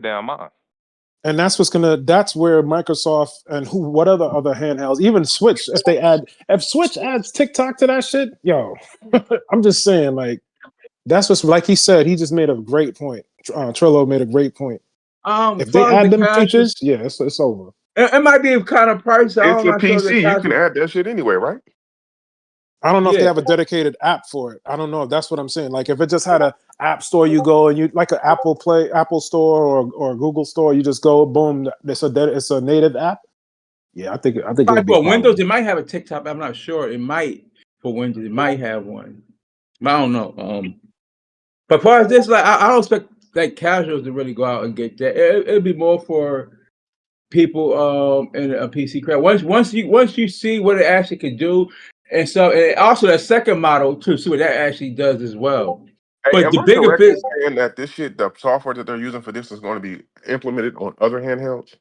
damn mind. And that's where Microsoft and what other handhelds, even Switch, if Switch adds TikTok to that shit, yo, I'm just saying, like, that's what's, like he said, he just made a great point. Trillo made a great point. If they add them features, yeah, it's over. It might be kind of pricey. It's a PC. You can add that shit anyway, right? I don't know if they have a dedicated app for it. I don't know if that's what I'm saying. Like if it just had an app store, you go and you like an Apple Store or Google Store, you just go, boom, it's a native app. Yeah, I think for Windows, it might have a TikTok. I'm not sure. It might for Windows, it might have one. I don't know. But far as this, like I don't expect like casuals to really go out and get that. It'll be more for people in a PC crowd. Once you see what it actually can do. And so, and also that second model to see what that actually does as well. Hey, but the bigger bit saying that this shit, the software that they're using for this is going to be implemented on other handhelds.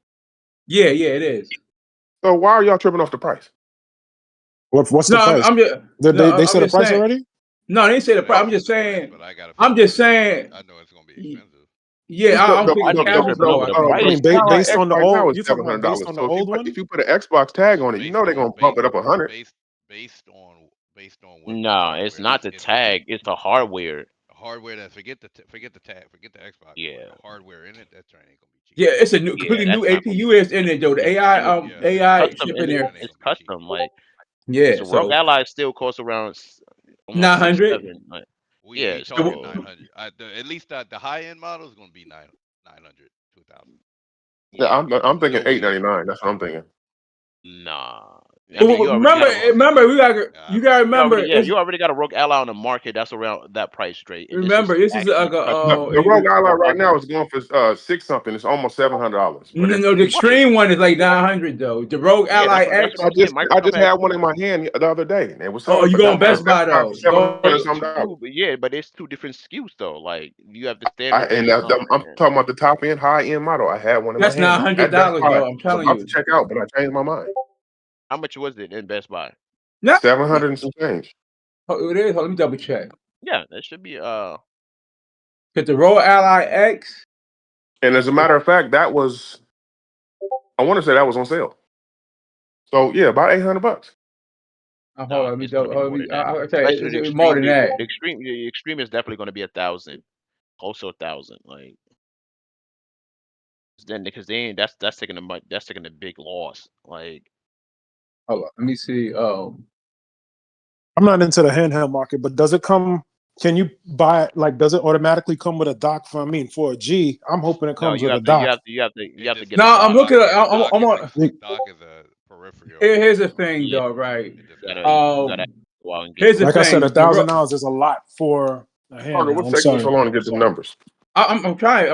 Yeah, it is. So why are y'all tripping off the price? What's the price? They said the price already? No, they didn't say the price. I'm just saying. I know it's going to be expensive. Yeah, I'm thinking based on the old. You talking about based on the old one? If you put an Xbox tag on it, you know they're going to bump it up 100. Based on no, it's not the tag, it's the hardware. Hardware that forget the tag, forget the Xbox. Yeah, the hardware in it, that train ain't gonna be cheap. Yeah, it's a completely new APU is in it though. The AI chip in there. It's custom, like yeah. So Rogue Ally still costs around 900. Like, yeah, so 900. At least the high end model is gonna be 900, 2000. Yeah, I'm thinking $899. That's what I'm thinking. Nah. I mean, remember, you gotta remember. You already got a Rogue Ally on the market that's around that price straight. Remember, this is like the Rogue Ally right now is going for $6 something. It's almost $700. No, the extreme one is like 900 though. The Rogue Ally X. I just had one in my hand the other day, and it was. Oh, you going Best Buy though? Yeah, but it's two different SKUs though. Like you have the standard. And I'm talking about the top end, high end model. I had one in my hand. That's $900 though. I'm telling you. I'm about to check out, but I changed my mind. How much was it in Best Buy? 700 and some change. Oh, it is. Let me double check. Yeah, that should be Cause the Rogue Ally X. And as a matter of fact, I want to say that was on sale. So yeah, about $800. Hold on, let me double. I'll tell you, it's more than that. The extreme is definitely going to be 1,000, also 1,000. Like then because that's taking a big loss. Like. Hold on, let me see. I'm not into the handheld market, but does it come? Can you buy it? Like, does it automatically come with a dock? For a G, I'm hoping it comes with a dock. You have to get. No, I'm looking at. I'm on. Dock is a peripheral. Here's the thing, though, right? Here's the thing. Like I said, $1,000 is a lot for a handheld. What's taking so long to get the numbers? I'm trying.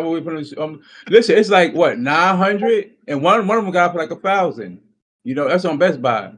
Listen, it's like what 900, and one of them got for like 1,000. You know, that's on Best Buy.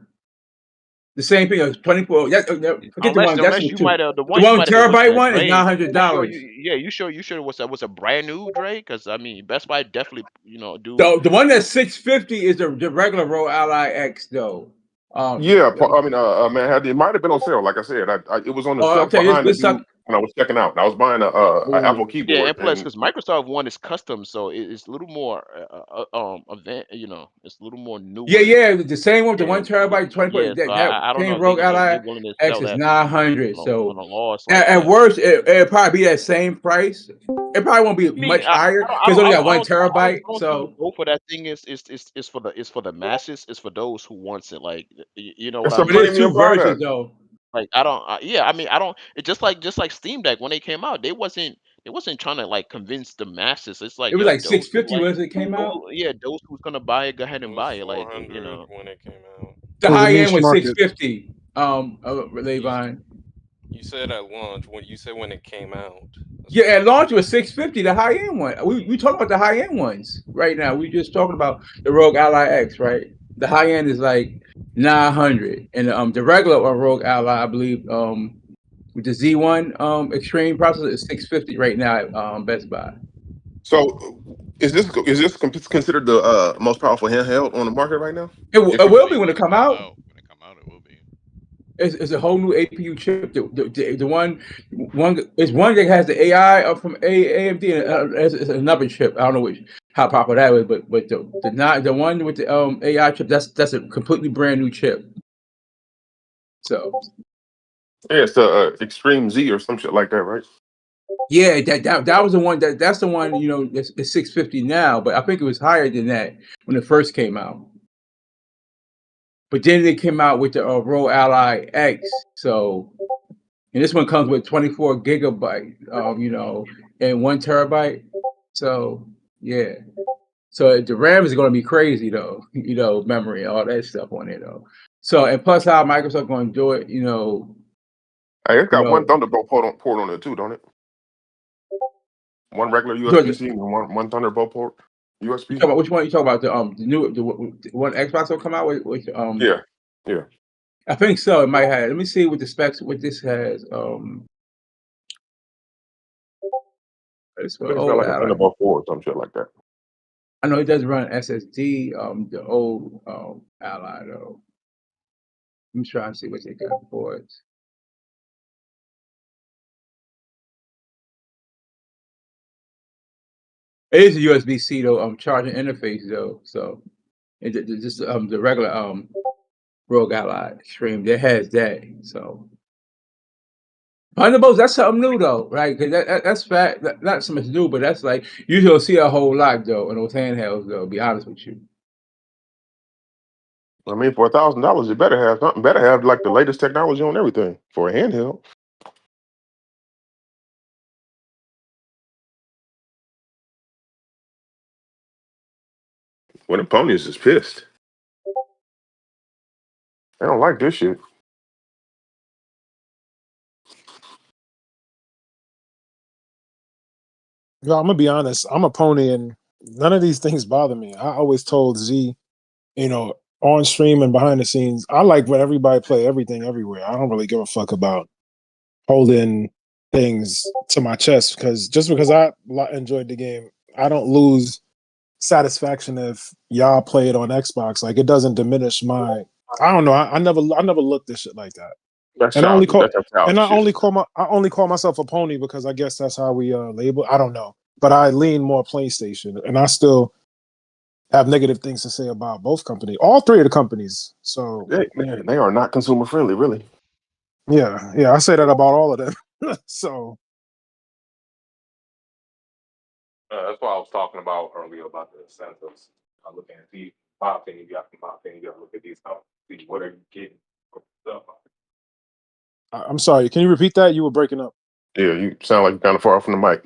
The same thing, 24. Forget the one. That's the one terabyte one is $900. Yeah, you sure it was a brand new Dre? Because I mean, Best Buy definitely, do. The one that's $650 is the regular Rogue Ally X though. Yeah, I mean, man, it might have been on sale. Like I said, it was on the shelf behind the when I was checking out. I was buying an Apple keyboard. Yeah, and plus, because Microsoft one is custom, so it's a little more, it's a little more new. Yeah, the same one, the 1 terabyte, 24. Yeah, that same Rogue Ally X is 900. So at worst, it'll probably be that same price. It probably won't be much higher because it's only got 1 terabyte. So go for that thing is for the masses. It's for those who wants it. Like you know, but it's 2 versions though. Like I don't. It's just like Steam Deck when they came out. They wasn't trying to like convince the masses. It's like it was like $650 when it came out. Yeah, those who's gonna buy it, go ahead and buy it. Like when it came out. The high end was $650. Levine. You said at launch when it came out. Yeah, at launch it was $650. The high end one. We talking about the high end ones right now. We just talking about the Rogue Ally X, right? The high end is like 900, and the regular Rogue Ally, I believe, with the Z1 Extreme processor is $650 right now at Best Buy. So, is this considered the most powerful handheld on the market right now? It will be when it come out. When it come out, it will be. It's a whole new APU chip. The one is one that has the AI from AMD, and it's another chip. I don't know how popular that is, but the one with the AI chip, that's a completely brand new chip. So yeah, it's the Extreme Z or some shit like that, right? yeah, that was the one that's the one, you know, it's 650 now, but I think it was higher than that when it first came out. But then they came out with the Roll Ally X. So, and this one comes with 24 gigabyte, you know, and 1 terabyte. So yeah. So the RAM is going to be crazy though, you know, memory, all that stuff on it though. So, and plus how Microsoft going to do it, you know. Hey, it's got one Thunderbolt port on it too, don't it? One regular USB-C and one Thunderbolt port USB. You talk about which one? You talk about the one Xbox will come out with yeah. I think so. It might have. Let me see what the specs. What this has. It's got like a Thunderbolt 4 or some shit like that. I know it does run SSD. The old Ally though. Let me try and see what they got for it. It is a USB-C though. Charging interface though. So it just the regular Rogue Ally Extreme that has that. So Thunderbolts, that's something new though, right? Because that's fact. Not so much new, but that's like you don't see a whole lot though in those handhelds though. To be honest with you. I mean, for $1,000, you better have something. Better have like the latest technology on everything for a handheld. When the ponies is pissed. They don't like this shit. Yo, I'm gonna be honest. I'm a pony, and none of these things bother me. I always told Z, you know, on stream and behind the scenes, I like when everybody play everything everywhere. I don't really give a fuck about holding things to my chest because just because I enjoyed the game, I don't lose satisfaction if y'all play it on Xbox. Like it doesn't diminish my. I don't know. I never looked at shit like that. That's And I only childish. I only call myself a pony because I guess that's how we label. I don't know, but I lean more PlayStation, and I still have negative things to say about both companies, all three of the companies. So they are not consumer friendly, really. Yeah, I say that about all of them. So that's what I was talking about earlier about the incentives. I look at my opinion. You have to look at these companies. See what are you getting for stuff. I'm sorry. Can you repeat that? You were breaking up. Yeah, you sound like you're kind of far from the mic.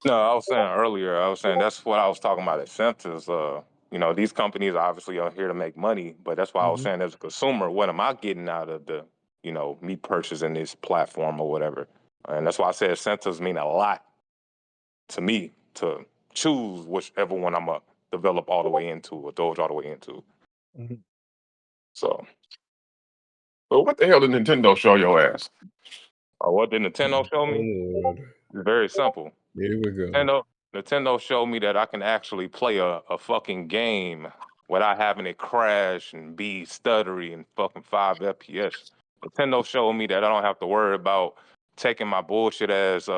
No, I was saying earlier. I was saying that's what I was talking about. Incentives. You know, these companies obviously are here to make money, but that's why I was saying as a consumer, what am I getting out of the, you know, me purchasing this platform or whatever? And that's why I said incentives mean a lot to me to choose whichever one I'm gonna develop all the way into or doge all the way into. So, well, what the hell did Nintendo show your ass? What did Nintendo show me? It's very simple. Here we go. Nintendo showed me that I can actually play a fucking game without having it crash and be stuttery and fucking 5 FPS. Nintendo showed me that I don't have to worry about taking my bullshit ass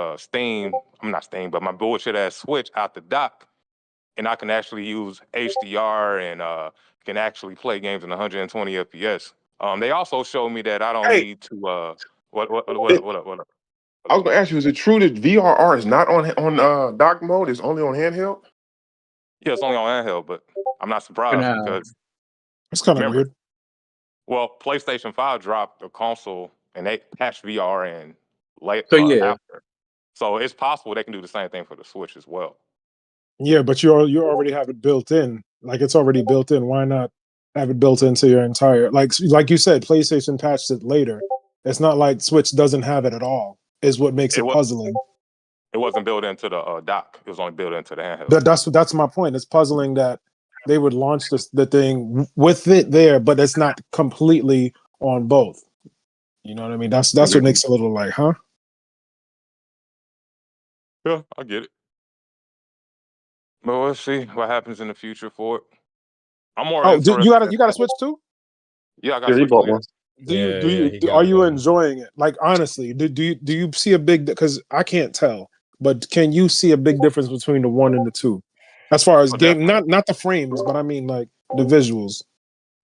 my bullshit ass Switch out the dock, and I can actually use HDR and can actually play games in 120 FPS. They also showed me that I don't need to what up? I was gonna ask you, is it true that VRR is not on dock mode? It's only on handheld? Yeah, it's only on handheld, but I'm not surprised because it's kind of weird. Well, PlayStation 5 dropped a console and they patched VR in late after. So it's possible they can do the same thing for the Switch as well. Yeah, but you already have it built in. Like it's already built in. Why not have it built into your entire like you said, PlayStation patched it later. It's not like Switch doesn't have it at all. Is what makes it puzzling. It wasn't built into the dock. It was only built into the handheld. That's my point. It's puzzling that they would launch the thing with it there, but it's not completely on both. You know what I mean? That's what makes it a little like, huh? Yeah, I get it. But we'll see what happens in the future for it. I'm more Oh, interested. you got a Switch too? Yeah, I got Yeah, he Switch bought too. one. Are you enjoying it? Like honestly, do you see a big? Because I can't tell, but can you see a big difference between the 1 and the 2, as far as Oh, game? definitely. Not the frames, but I mean like the visuals.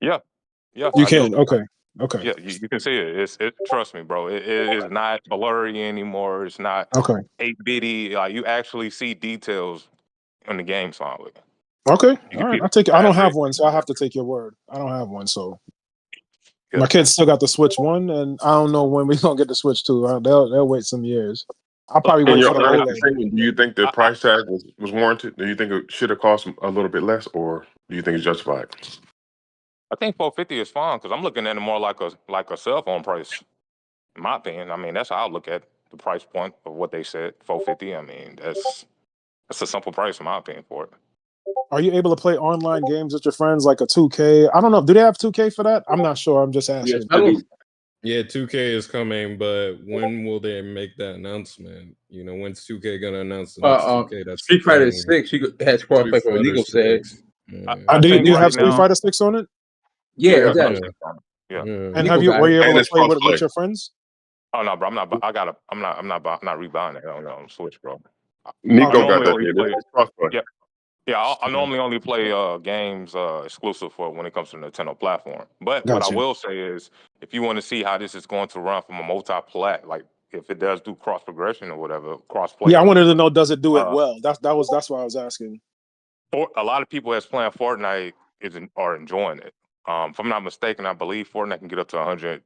Yeah, You I can. do. Okay. Yeah, you can see it. Trust me, bro. It is not blurry anymore. It's not Okay. 8-bitty. Like you actually see details in the game finally. Okay. You All can right. see I'll the take it. I don't have fabric. one, so I have to take your word. I don't have one, so Yeah. my kids still got the Switch 1, and I don't know when we're gonna get the Switch 2. They'll wait some years. I'll probably In wait your for the honest OLED. opinion, do you think the price tag was warranted? Do you think it should have cost a little bit less, or do you think it's justified? I think 450 is fine because I'm looking at it more like a cell phone price. In my opinion, I mean that's how I look at the price point of what they said. 450. I mean that's a simple price in my opinion for it. Are you able to play online games with your friends like a 2K? I don't know. Do they have 2K for that? I'm not sure. I'm just asking. Yes, they do. Yeah, 2K is coming, but when will they make that announcement? You know, when's 2K gonna announce the next 2K? That's Street Fighter 6. She has crossplay for Legal said. Do you have right Street now, Fighter 6 on it? Yeah, exactly. yeah. And were you able to play with your friends? Oh no, bro. I'm not rebuying it on Switch, bro. Nico I got normally that only shit. play. It's crossplay. Yeah. I normally only play games exclusive for when it comes to Nintendo platform. But what I Gotcha. will say is, if you want to see how this is going to run from a multi-plat, like if it does do cross progression or whatever, cross play. Yeah, I wanted to know, does it do it well? That's why I was asking. A lot of people that's playing Fortnite are enjoying it. If I'm not mistaken, I believe Fortnite can get up to 100.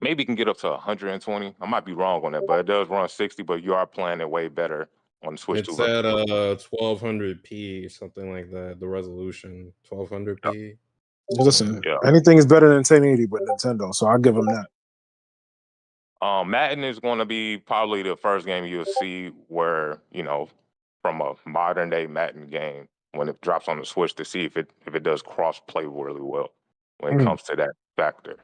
Maybe it can get up to 120. I might be wrong on that, but it does run 60. But you are playing it way better on the Switch 2. It's at 1200p, something like that. The resolution 1200p. Listen, anything is better than 1080 with Nintendo, so I'll give them that. Madden is going to be probably the first game you'll see where, you know, from a modern day Madden game, when it drops on the Switch, to see if it does cross play really well when it comes to that factor.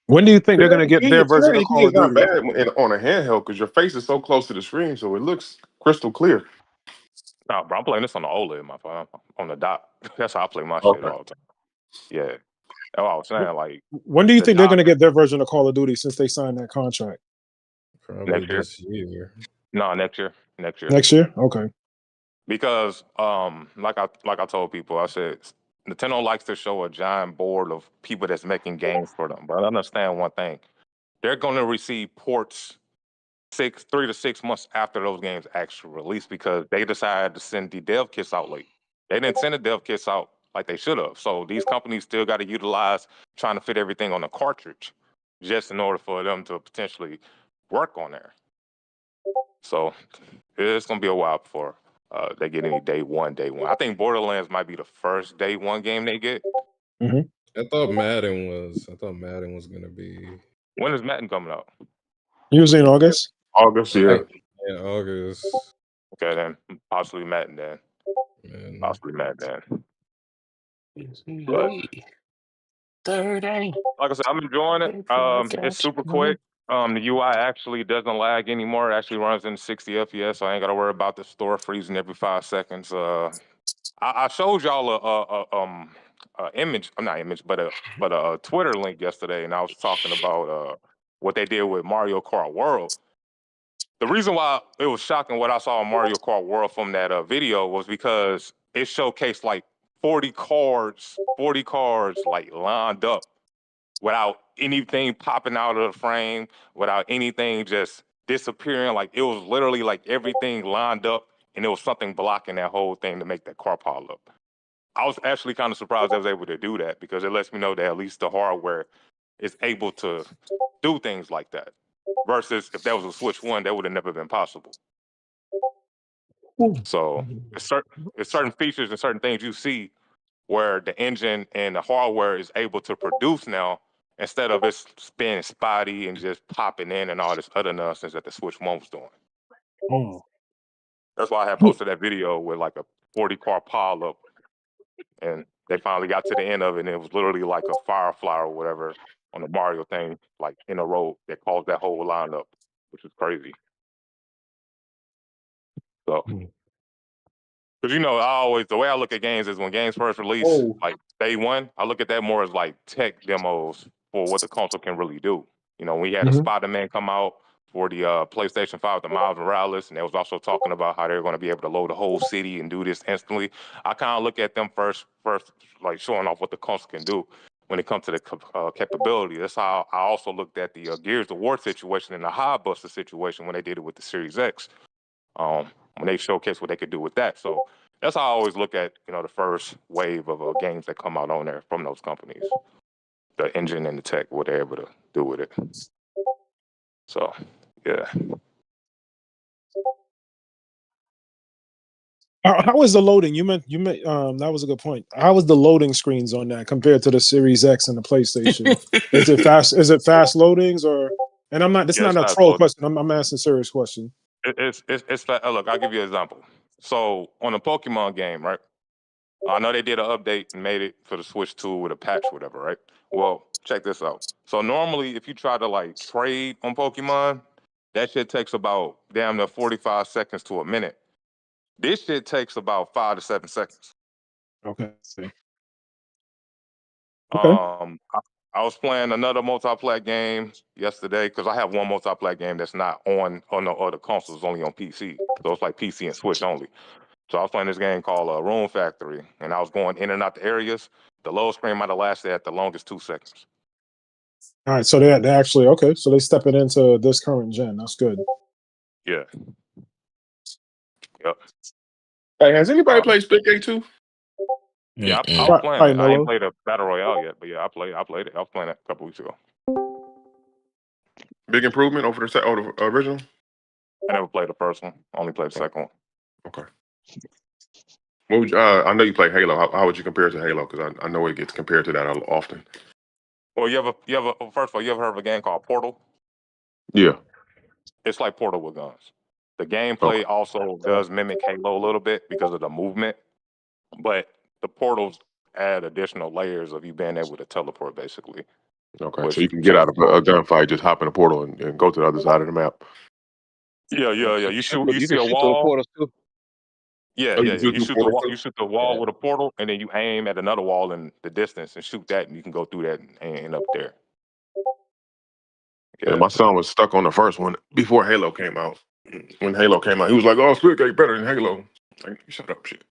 When do you think they're going to get their version of Call of It's not Duty? bad on a handheld because your face is so close to the screen, so it looks crystal clear. No, bro, I'm playing this on the OLED, my phone, on the dock. That's how I play my shit all the time. Yeah, that's what I was saying. Like, when do you think they're going to get their version of Call of Duty since they signed that contract? Probably next year. this year. No, next year. Next year? Okay. Because like I told people, I said Nintendo likes to show a giant board of people that's making games for them. But I understand one thing. They're gonna receive ports 3 to 6 months after those games actually release because they decided to send the dev kits out late. They didn't send the dev kits out like they should have. So these companies still got to utilize trying to fit everything on the cartridge just in order for them to potentially work on there. So it's gonna be a while before they get any day one. I think Borderlands might be the first day one game they get. I thought Madden was gonna be. When is Madden coming out? Usually in August. August, yeah. Yeah, August. Okay, then possibly Madden then. Possibly Madden then. But, like I said, I'm enjoying it. It's super quick. The UI actually doesn't lag anymore. It actually runs in 60 FPS, so I ain't got to worry about the store freezing every 5 seconds. I showed y'all a image, not image, but a Twitter link yesterday, and I was talking about what they did with Mario Kart World. The reason why it was shocking what I saw in Mario Kart World from that video was because it showcased like 40 cars like lined up without anything popping out of the frame, without anything just disappearing. Like it was literally like everything lined up and there was something blocking that whole thing to make that car pile up. I was actually kind of surprised I was able to do that because it lets me know that at least the hardware is able to do things like that. Versus if that was a Switch 1, that would have never been possible. So it's certain features and certain things you see where the engine and the hardware is able to produce now instead of it being spotty and just popping in and all this other nonsense that the Switch 1 was doing. That's why I had posted that video with like a 40 car pile up, and they finally got to the end of it, and it was literally like a firefly or whatever on the Mario thing, like in a row that caused that whole lineup, which is crazy. So Because the way I look at games is when games first release, like day one, I look at that more as like tech demos for what the console can really do. We had a Spider-Man come out for the PlayStation 5, the Miles Morales, and they was also talking about how they're going to be able to load the whole city and do this instantly. I kind of look at them first, like showing off what the console can do when it comes to the capability. That's how I also looked at the Gears of War situation and the High-Buster situation when they did it with the Series X. When they showcased what they could do with that. So that's how I always look at, the first wave of games that come out on there from those companies. The engine and the tech, what they're able to do with it. So, yeah. How is the loading? You meant that was a good point. How is the loading screens on that compared to the Series X and the PlayStation? Is it fast? Is it fast loadings or? And I'm not. This is not a troll question. I'm asking a serious question. It's fast. Look, I'll give you an example. So on the Pokemon game, right? I know they did an update and made it for the Switch 2 with a patch or whatever, right? Well, check this out. So normally, if you try to like trade on Pokemon, that shit takes about damn near 45 seconds to a minute. This shit takes about 5 to 7 seconds. Okay. I was playing another multiplayer game yesterday because I have one multiplayer game that's not on the other consoles, only on PC. So it's like PC and Switch only. So I was playing this game called Room Factory, and I was going in and out the areas. The load screen might have lasted at the longest 2 seconds. All right, so they actually so they stepping into this current gen. That's good. Yeah. Yep. Hey, has anybody played Splitgate 2? Yeah, I was playing it. I ain't played a Battle Royale yet, but yeah, I played it. I was playing it a couple weeks ago. Big improvement over the original? I never played the first one. Only played the second one. Okay. What would I know you play Halo. How would you compare it to Halo? Because I know it gets compared to that often. Well, first of all, you ever heard of a game called Portal? Yeah. It's like Portal with guns. The gameplay also does mimic Halo a little bit because of the movement, but the portals add additional layers of you being able to teleport, basically. Okay, so you can get out of a gunfight, just hop in a portal and go to the other side of the map. Yeah. You see a wall. Yeah. You shoot the wall with a portal, and then you aim at another wall in the distance and shoot that, and you can go through that and end up there. Yeah, my son was stuck on the first one before Halo came out. When Halo came out, he was like, "Oh, Splitgate better than Halo." Like, shut up, shit.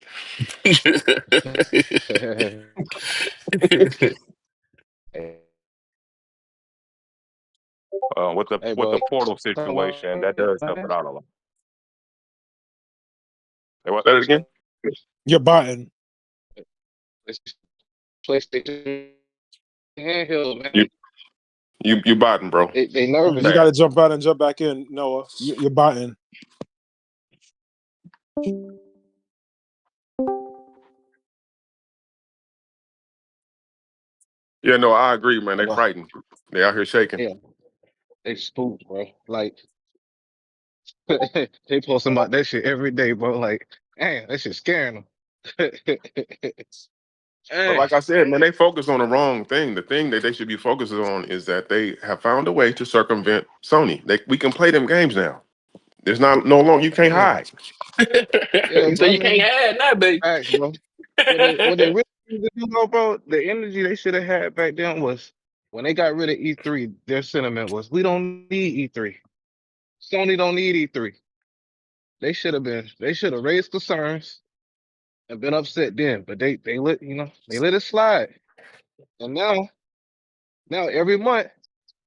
With the portal situation, that does help it out a lot. Say that again? You're buying. PlayStation handheld, man. You botting, bro. They nervous. You got to jump out and jump back in, Noah. You're botting. Yeah, no, I agree, man. They frightened. They out here shaking. Yeah, they spooked, bro. Like they posting about that shit every day, bro. Like, damn, that shit scaring them. But like I said, man, they focus on the wrong thing. The thing that they should be focusing on is that they have found a way to circumvent Sony. We can play them games now. There's no longer you can't hide. So you can't hide now, baby. Facts, bro. What they really need to do, bro, the energy they should have had back then was when they got rid of E3, their sentiment was, we don't need E3. Sony don't need E3. They should have raised concerns and been upset then, but they let it slide. And now every month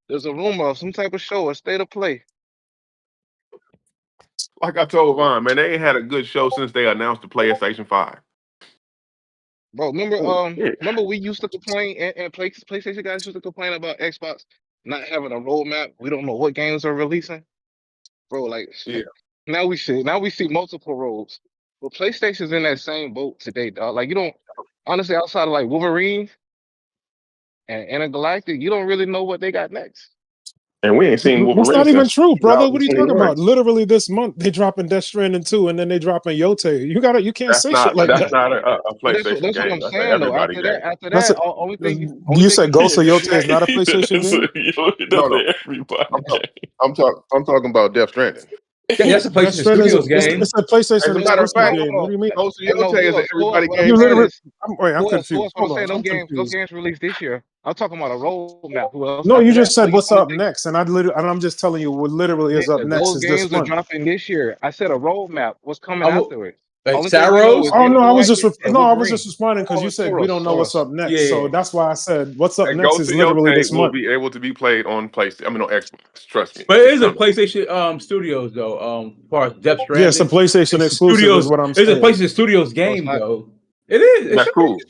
there's a rumor of some type of show or state of play. Like I told Vaughn, man, they ain't had a good show since they announced the PlayStation 5. Bro, remember we used to complain and PlayStation guys used to complain about Xbox not having a roadmap. We don't know what games are releasing. Bro, like now we see multiple roads. But PlayStation's in that same boat today, dog. Like you don't honestly outside of like Wolverine and Intergalactic, you don't really know what they got next. And we ain't seen Wolverine. That's not even true, brother. What are you talking about? Literally this month they dropping Death Stranding 2 and then they dropping Yote. You can't say shit like that. That's not a PlayStation that's game. what I'm saying though. After that, only thing you said Ghost of Yote is not a PlayStation game? No. I'm talking about Death Stranding. That's a PlayStation Studios game. It's a PlayStation As a matter of exclusive fact, game. What do you mean? Ghost of Hey, no, Yote is an everybody what I'm You game saying too. literally. is, I'm confused. what I'm Hold on, saying, I'm those confused. games released this year. I'm talking about a roadmap. Who else No, you after just that? said What you what's trying up to think? next, and I'm just telling you what literally is up Yeah, next those is this games are month. dropping this year. I said a roadmap. What's coming I'm afterwards? like Only thing we know Saros. is Oh no, I was just Intergalactic and I was just Wolverine. responding because Oh, you it's said we don't know what's Soros. up next, Yeah. so that's why I said what's up And next Ghost is of literally Yote this will month. be able to be played on PlayStation. I mean, on Xbox. Trust me, But it it's is a coming. PlayStation Studios though. As far as Death Yeah, it's a Stranding, PlayStation it's a exclusive, is Studios. what I'm It's a saying. PlayStation Studios No, it's game not. though. It is. It That's should cool. be.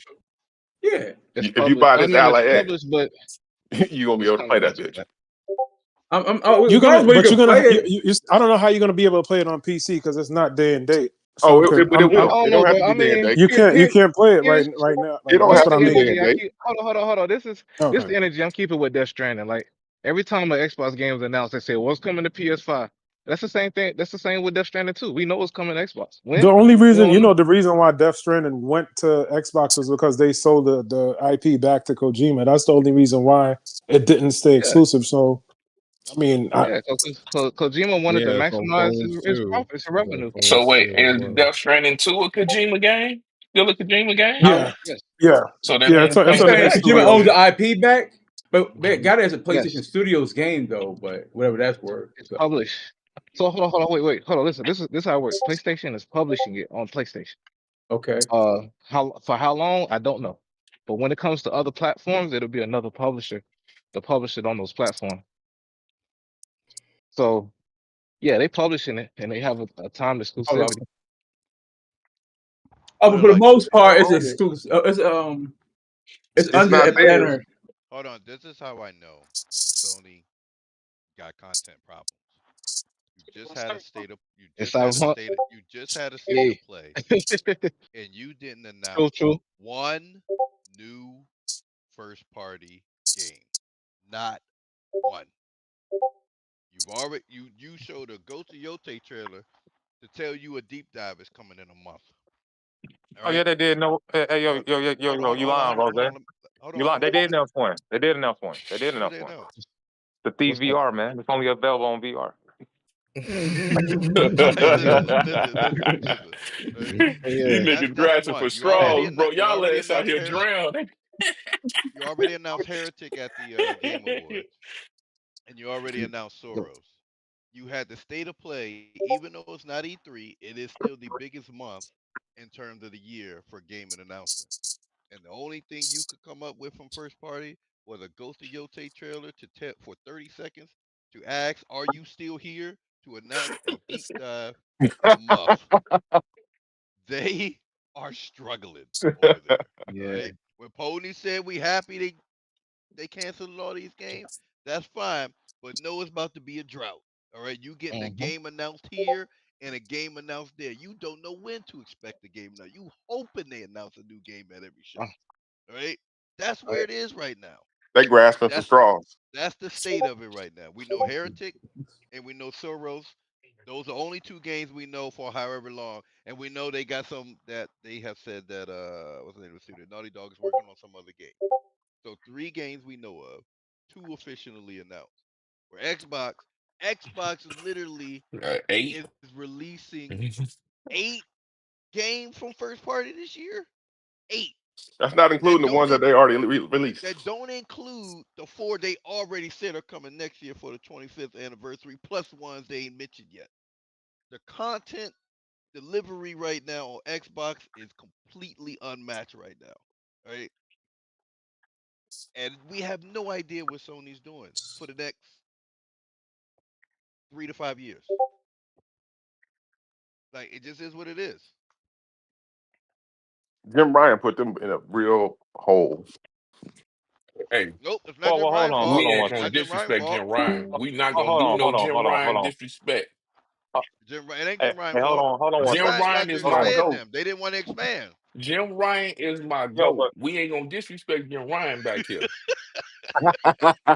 Yeah. It's If you published. buy I this mean, it's Ally X, published, but you're gonna be it's able to play coming that next bitch. month. Regardless whether you can play it. I don't know how you're gonna be able to play it on PC because it's not day and date. Oh, So but it I will. don't It know, don't have bro. to I be day and mean, date. you can't play it here's right now. It Like don't that's have what here's to I the be day mean. and energy. date. Hold on. This is Okay. the energy I'm keeping with Death Stranding. Like every time an Xbox game is announced, they say, "What's coming to PS5?" That's the same thing. That's the same with Death Stranding too. We know what's coming to Xbox. The When? only We reason, don't know. the reason why Death Stranding went to Xbox was because they sold the IP back to Kojima. That's the only reason why it didn't stay Yeah, exclusive. So, I mean, yeah. Kojima wanted to Yeah, it's on maximize phones his too. profits and It's on revenue. So phones wait, too as is well. Death Stranding 2 a Kojima game? Still a Kojima game? yeah, Yes, yeah, So that yeah. means It's I'm an saying PlayStation Kojima exclusive. owns probably. the IP back, but they got it as a PlayStation yes. Studios game though. But whatever that's worth. It's So published. So hold on, wait, hold on. Listen, this is how it works. PlayStation is publishing it on PlayStation. okay. How long? I don't know. But when it comes to other platforms, it'll be another publisher to publish it on those platforms. So yeah, they publishing it and they have a time Hold on. exclusivity. Oh, Put but it for the like most this. part, it's Own it. exclusive. It's It's under not that theirs. banner. Hold on. This is how I know Sony got content problems. You just had a state of It's Cyberpunk. you just had a state Yeah. of play, and you didn't True, announce true. one new first party game. Not one. You've already you showed a Go to Yote trailer to tell you a deep dive is coming in a month. All Oh yeah, right. they did. No, hey, yo, Hold yo, yo, yo, hold on, yo, hold you on, lying, hold on, hold Rose. on, hold You on. lying. Let me They did finish. announce one. They did announce one. They did What announce they one. know? The Thief What's that? VR, man. It's only available on VR. Hey, listen. Right? These Yeah. That's niggas that's grasping one. for straws, bro. Y'all ass out here Heretic. drowning. You already announced Heretic at the Game Awards, and you already announced Soros. You had the state of play, even though it's not E3, it is still the biggest month in terms of the year for gaming announcements. And the only thing you could come up with from first party was a Ghost of Yote trailer to for 30 seconds to ask, "Are you still here?" to announce a deep dive in a month. They are struggling over there. All Yeah. right. When Pony said we happy they canceled all these games, that's fine. But no, it's about to be a drought. All right. You getting a Mm-hmm. game announced here and a game announced there. You don't know when to expect the game now. You hoping they announce a new game at every show. All right. That's where Right. it is right now. They grasping for That's straws. that's the state of it right now. We know Heretic and we know Soros. Those are only two games we know for however long, and we know they got some that they have said that what's the name of the studio? Naughty Dog is working on some other game. So three games we know of, two officially announced. For Xbox literally 8. is releasing 8 games from first party this year. 8 That's not that including the don't ones that they already released. that don't include the 4 they already said are coming next year for the 25th anniversary, plus ones they ain't mentioned yet. The content delivery right now on Xbox is completely unmatched right now. Right? And we have no idea what Sony's doing for the next 3 to 5 years. Like it just is what it is. Jim Ryan put them in a real hole. Hey, Nope, it's not Well, Jim hold Ryan's on, fault. we hold on ain't one gonna Not second. Jim Ryan's disrespect fault. Jim Ryan. We not Oh, gonna hold do on, no hold on, Jim hold on, hold Ryan on. disrespect. It ain't Hey, Jim Ryan's hey, fault. hold on one Jim second. Ryan Xbox is Hold my on. expand goat. them. They didn't want to expand. Jim Ryan is my Yo, goat. We ain't gonna disrespect Jim Ryan back here.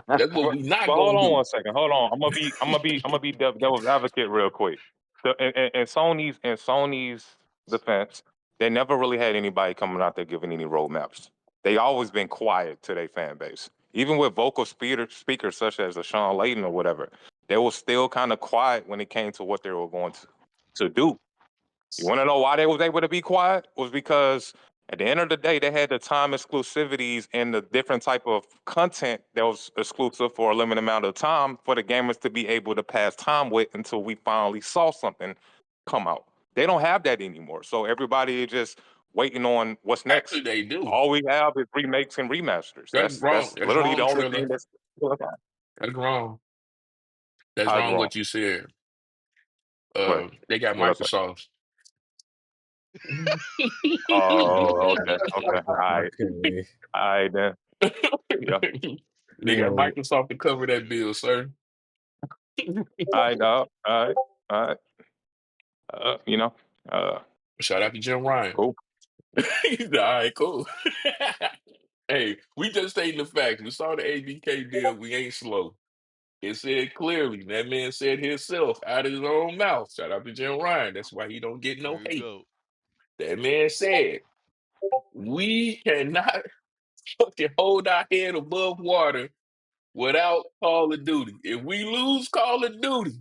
That's what but we not hold gonna on do. one second. Hold on. I'm gonna be devil's advocate real quick. So, in Sony's defense, they never really had anybody coming out there giving any roadmaps. They always been quiet to their fan base, even with vocal speakers such as a Sean Layden or whatever. they were still kind of quiet when it came to what they were going to do. You want to know why they was able to be quiet? Was because at the end of the day, they had the time exclusivities and the different type of content that was exclusive for a limited amount of time for the gamers to be able to pass time with until we finally saw something come out. They don't have that anymore. So everybody is just waiting on what's next. Actually, they do. All we have is remakes and remasters. That's wrong. That's literally wrong, the only Triller. thing that's That's wrong. That's How's wrong wrong. what you said. What? They got What I say? Microsoft. Oh, okay, okay, all right, Okay. all right then. Yeah, They got No. Microsoft to cover that bill, sir. all right, dog. All right, all right. You know, Shout out to Jim Ryan. cool. He said, all right, cool. Hey, we just stating the facts. We saw the ABK deal. We ain't slow. It said clearly. That man said himself out of his own mouth. Shout out to Jim Ryan. That's why he don't get no Here you hate. go. That man said, we cannot fucking hold our head above water without Call of Duty. If we lose Call of Duty,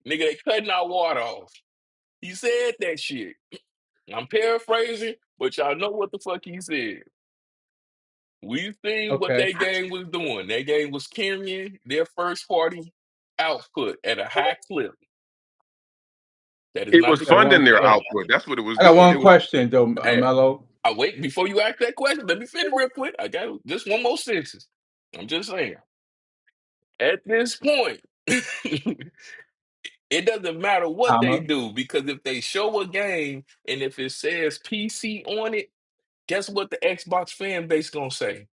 nigga, they cutting our water off. He said that shit. I'm paraphrasing, but y'all know what the fuck he said. We seen what Okay. that game was doing. That game was carrying their first party output at a high clip. That is It not was the I got funding one. their I output. That's what it was got doing. one It was question though, hey, Melo. I wait before you ask that question. Let me finish real quick. I got just one more sentence. I'm just saying. At this point, it doesn't matter what they Comma. do because if they show a game and if it says PC on it, guess what the Xbox fan base gonna say?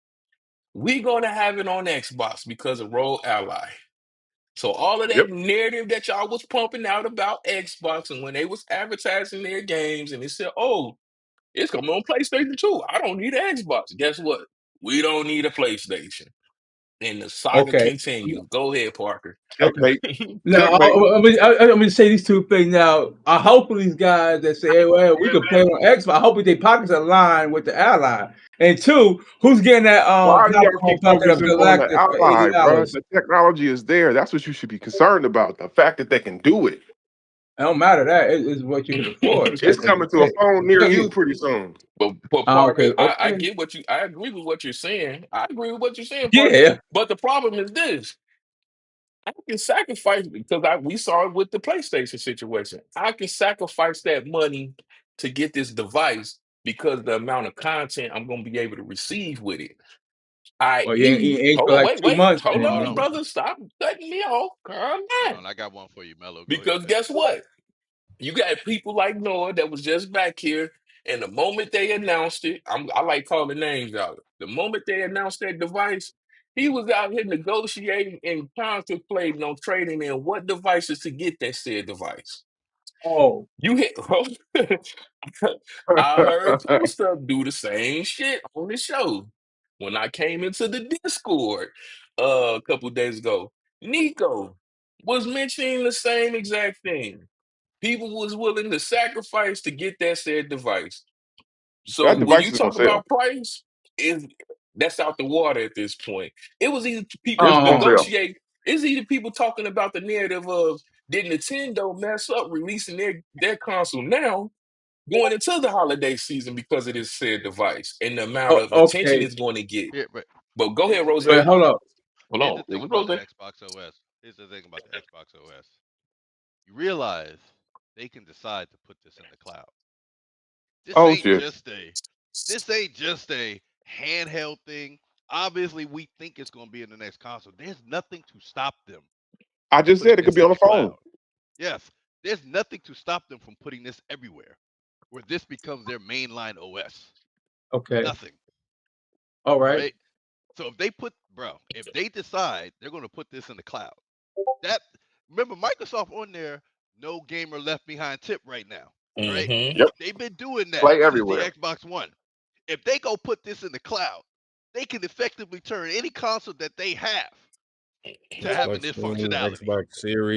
We gonna have it on Xbox because of Rogue Ally. So all of yep. that narrative that y'all was pumping out about Xbox and when they was advertising their games and they said, "Oh, it's coming on PlayStation 2. I don't need an Xbox." Guess what? We don't need a PlayStation. And the saga Okay. continues. Go ahead, Parker. Okay. Checkmate. Now, Checkmate. I'm gonna say these two things. Now, I hope these guys that say, "Hey, well, we can play on Xbox," I hope their pockets align with the Ally. And two, who's getting that Why do y'all popcorn keep bucket of focusing on the Galactus for ally, bro? $80? The technology is there. That's what you should be concerned about. The fact that they can do it. It don't matter that it's what you can afford It's at the end of coming the to a day. phone You near know, you pretty soon. But okay, Parker, I okay, get what you I agree with what you're saying. I agree with what you're saying, Parker. yeah, But the problem is this. I can sacrifice because we saw it with the PlayStation situation. I can sacrifice that money to get this device because the amount of content I'm gonna be able to receive with it. well, you I.e., ain't for hold on, like wait, 2 months. hold Hold on, on. brother, stop cutting me off. Calm Hold down. on. I got one for you, Melo. Go ahead, Because man. guess what? You got people like Noah that was just back here, and the moment they announced it, I like calling names out. The moment they announced that device, he was out here negotiating and contemplating on trading in what devices to get that said device. Oh, You hit. I heard Costa do the same shit on the show when I came into the Discord a couple days ago. Nico was mentioning the same exact thing. People was willing to sacrifice to get that said device. So That when device you is gonna talk sell. about price, is that's out the water at this point. It was either It's people gonna sell. negotiate. It's either people talking about the narrative of did Nintendo mess up releasing their console now going into the holiday season because of this said device and the amount of attention okay. it's going to get. Here, but But go here's ahead, the Rose. thing. But Hold hold up. Here's the on, thing about Rose. the Xbox OS. Here's the thing about the Xbox OS. You realize they can decide to put this in the cloud. This Oh ain't shit. just a this ain't just a handheld thing. Obviously, we think it's going to be in the next console. There's nothing to stop them I from just putting said it could this be in on the the phone. cloud. Yes, there's nothing to stop them from putting this everywhere, where this becomes their mainline OS. Okay. Nothing. All All right. right. So if they decide they're going to put this in the cloud, that remember Microsoft on there, no gamer left behind tip right now. Right? Mm-hmm. Yep. They've been doing that Play since the everywhere. Xbox One. If they go put this in the cloud, they can effectively turn any console that they have to having Xbox this One, functionality. Xbox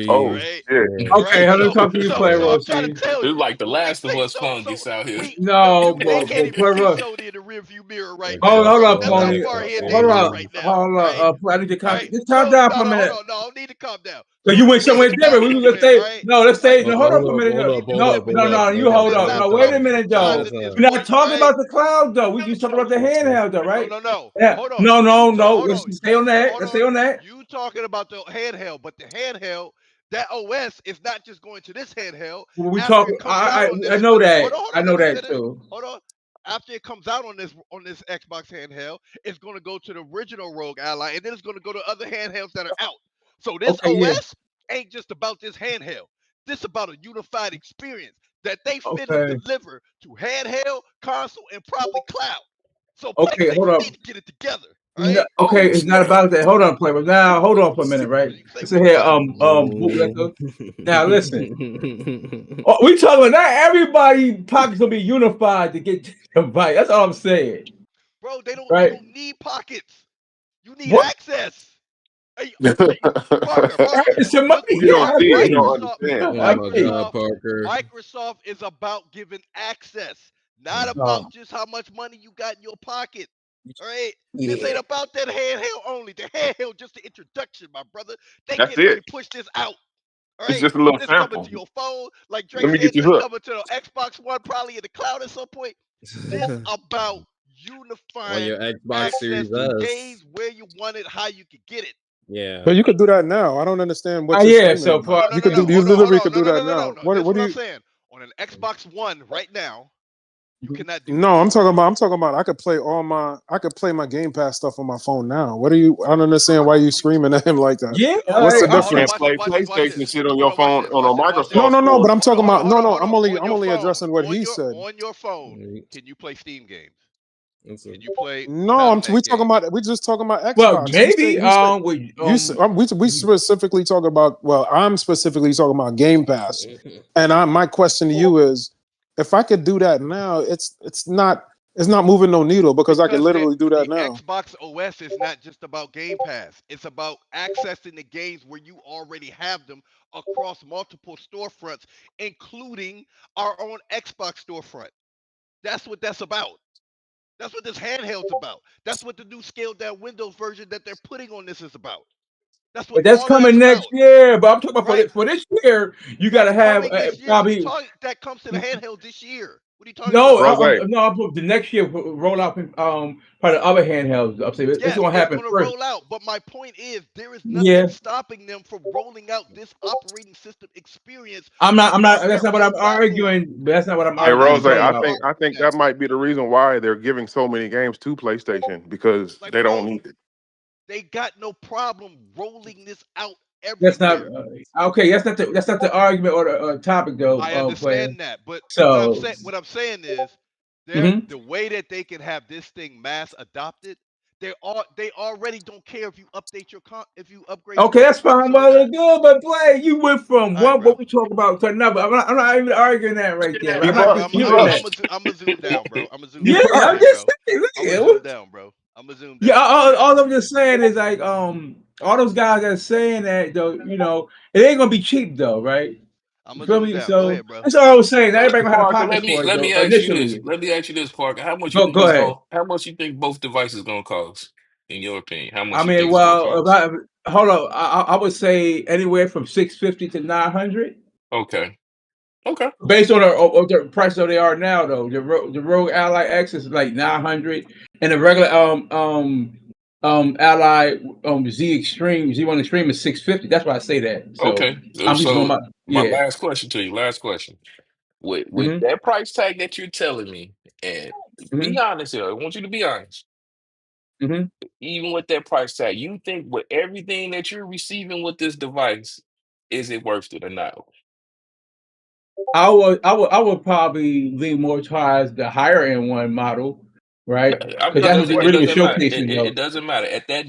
Oh Series. Right? shit. Yeah. Okay, Right? how to talk to you, Play So I'm trying to Rosie? tell It's you. like the Last of Wait, Us so fungus out here. we No, they can't but even Play see Rosie. Sony in the rearview mirror right now, Xbox Hold bro. up, That's how One, Pony. far Xbox ahead they Hold are up, right Series. now. hold Right? up. I need to Right? just calm So down for no, a no, hold minute. on. No, I don't need to calm down. Cause So you the went way somewhere Xbox different. Let's movement, say right? no. Let's say Like no. you Hold Hold up you for a up, minute. hold No, up, you hold no, up, flipping hold no, you up, no. You hold up, hold flipping up. hold up, No, wait a laptops fellas. minute size though. Fellas, of this We're not joint, talking right? about the cloud though. We Let me just talking show about the you. handheld though, right? No. Yeah. Hold on. No, no, no. Hold Let's on. stay on that. Hold Let's on. stay on that. You talking about the handheld, but the handheld, that OS is not just going to this handheld. When we After talk, it comes out on I this, know that. hold I on, know let me that finish. too. Hold on. After it comes out on this Xbox handheld, it's going to go to the original Rogue Ally, and then it's going to go to other handhelds that are out. So this Okay, yeah. OS ain't just about this handheld. This about a unified experience that they finna Okay. deliver to handheld, console, and probably cloud. So Okay. Hold PlayStation up. need to get it together. All No, right? okay, Oh it's not snap! about that. Hold on, play. But now, hold on for a minute, right? You say Listen what here, now? bootlicker. Now listen. Oh, we talking about not everybody pockets gonna be unified to get the device. That's all I'm saying, Bro, you right? don't need pockets. You need What? access. Hey, Parker, It's some money. look You what don't Yeah, I see it, you agree. don't Microsoft understand. Oh I my agree. God, Microsoft Parker. Microsoft is about giving access, not Uh, about just how much money you got in your pocket. All right, this yeah. ain't about that handheld only. The handheld just the introduction, my brother. They That's getting ready it. to push this out. All It's right, just a little this coming sample. to your phone, like Let Drake me said. get you This hooked. coming to the Xbox One, probably in the cloud at some point. This about On unifying your Xbox access Series to S. games where you want it, how you could get it. Yeah. But you could do that now. I don't understand what you're Yeah. screaming So about. far, You could do. You Hold literally on. could do that now. No. What? This is What what do I'm you? saying. On an Xbox One right now, you Mhm. cannot do No, this. I'm talking about. I'm talking about. I could play all my. I could play my Game Pass stuff on my phone now. What are you? I don't understand why you screaming at him like that. yeah. All What's right. the You Hold on. can't difference? play Watch this. PlayStation shit on Hold your on. Watch phone this. on a Watch this. No, Microsoft no, no. store. But I'm talking about. No, no. Hold I'm on. only. On I'm your only phone, addressing what he said. on your phone, can you play Steam games? That's a, Can you play No, we Battle.net talking games? about. We just talking about Well, Xbox. You say. maybe. You say. We We specifically talk about. Well, I'm specifically talking about Game Pass, and my question to you is, if I could do that now, it's not moving no needle because I could Because literally do that the now. Xbox OS is not just about Game Pass. It's about accessing the games where you already have them across multiple storefronts, including our own Xbox storefront. That's what that's about. That's what this handheld's about. That's what the new scaled down Windows version that they're putting on this is about. That's what but that's all of that's coming next about, year. But I'm talking about right? for this year, you got That's to have coming this year. What are you probably talking? That comes to the handheld this year. What are you talking no. about? Rose, No, I'm the next year roll out probably other handhelds. I'm saying it's Yes, gonna it's happen going to first. roll out. But my point is, there is nothing Yeah, stopping them from rolling out this operating system experience I'm not. I'm not. across That's their not what own I'm platform. arguing. That's not what I'm hey arguing. I'm Rose, That's talking what I I'm about. think I arguing think at. that might be the reason why they're giving so many games to PlayStation because Like, they don't bro, need it. they got no problem rolling this out That's not everywhere. okay. That's not the argument or the topic though. I Player. understand that, but So. what I'm saying is, Mhm. the way that they can have this thing mass adopted, they already don't care if you update if you upgrade your Okay, that's fine. subscription or Well, not. good, but play. You went from All right, one bro. what we talk about to another. I'm not even arguing that right there. I'm Keep not up, I'm keep disputing up. that. zoom down, bro. I'm gonna zoom Yeah, down right I'm there, just bro. saying. Look I'm gonna at zoom what. down, bro. I'm gonna zoom Yeah, down. All right. all I'm just saying is like all those guys that are saying that though, it ain't gonna be cheap though, right? I'm You gonna feel zoom me? down. Go So ahead, bro. that's all I was saying. Everybody gonna have Parker, pockets for it let though me ask you this. initially. Let me ask you this, Parker. How much you Go think go ahead. how much you think both devices gonna cost, in your opinion? How I much you mean, think it's gonna well, if cost? I hold up, I would say anywhere from 650 to 900. Okay. Okay. Based on the price that they are now, though, the Rogue Ally X is like 900, and the regular Ally Z Extreme Z1 Extreme is 650. That's why I say that. So Okay. I'm just going So by my yeah. last question to you, last question. With Hmm. that price tag that you're telling me, and be Hmm. honest here, I want you to be honest. Hmm. Even with that price tag, you think with everything that you're receiving with this device, is it worth it or not? I would probably lean more towards the higher end one model, right? Because It that's what doesn't. they It really was doesn't matter. showcasing It though. doesn't matter. At that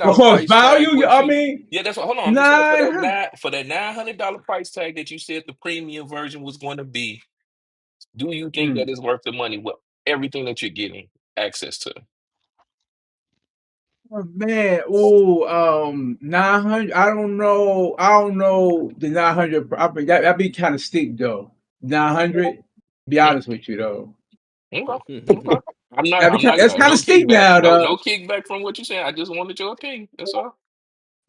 Of $900 course, price tag, value. what I you? mean, Yeah, that's what. Hold on. I'm just saying for that nine. $900 price tag that you said the premium version was going to be. Do you think Mm. that is worth the money with everything that you're getting access to? Oh, man, 900. I don't know. The 900. I mean, that'd be kind of steep though. 900. Be honest with you though. Okay. Okay. That's kind No of steep kickback. now though. No kickback from what you're saying. I just wanted your opinion. That's all.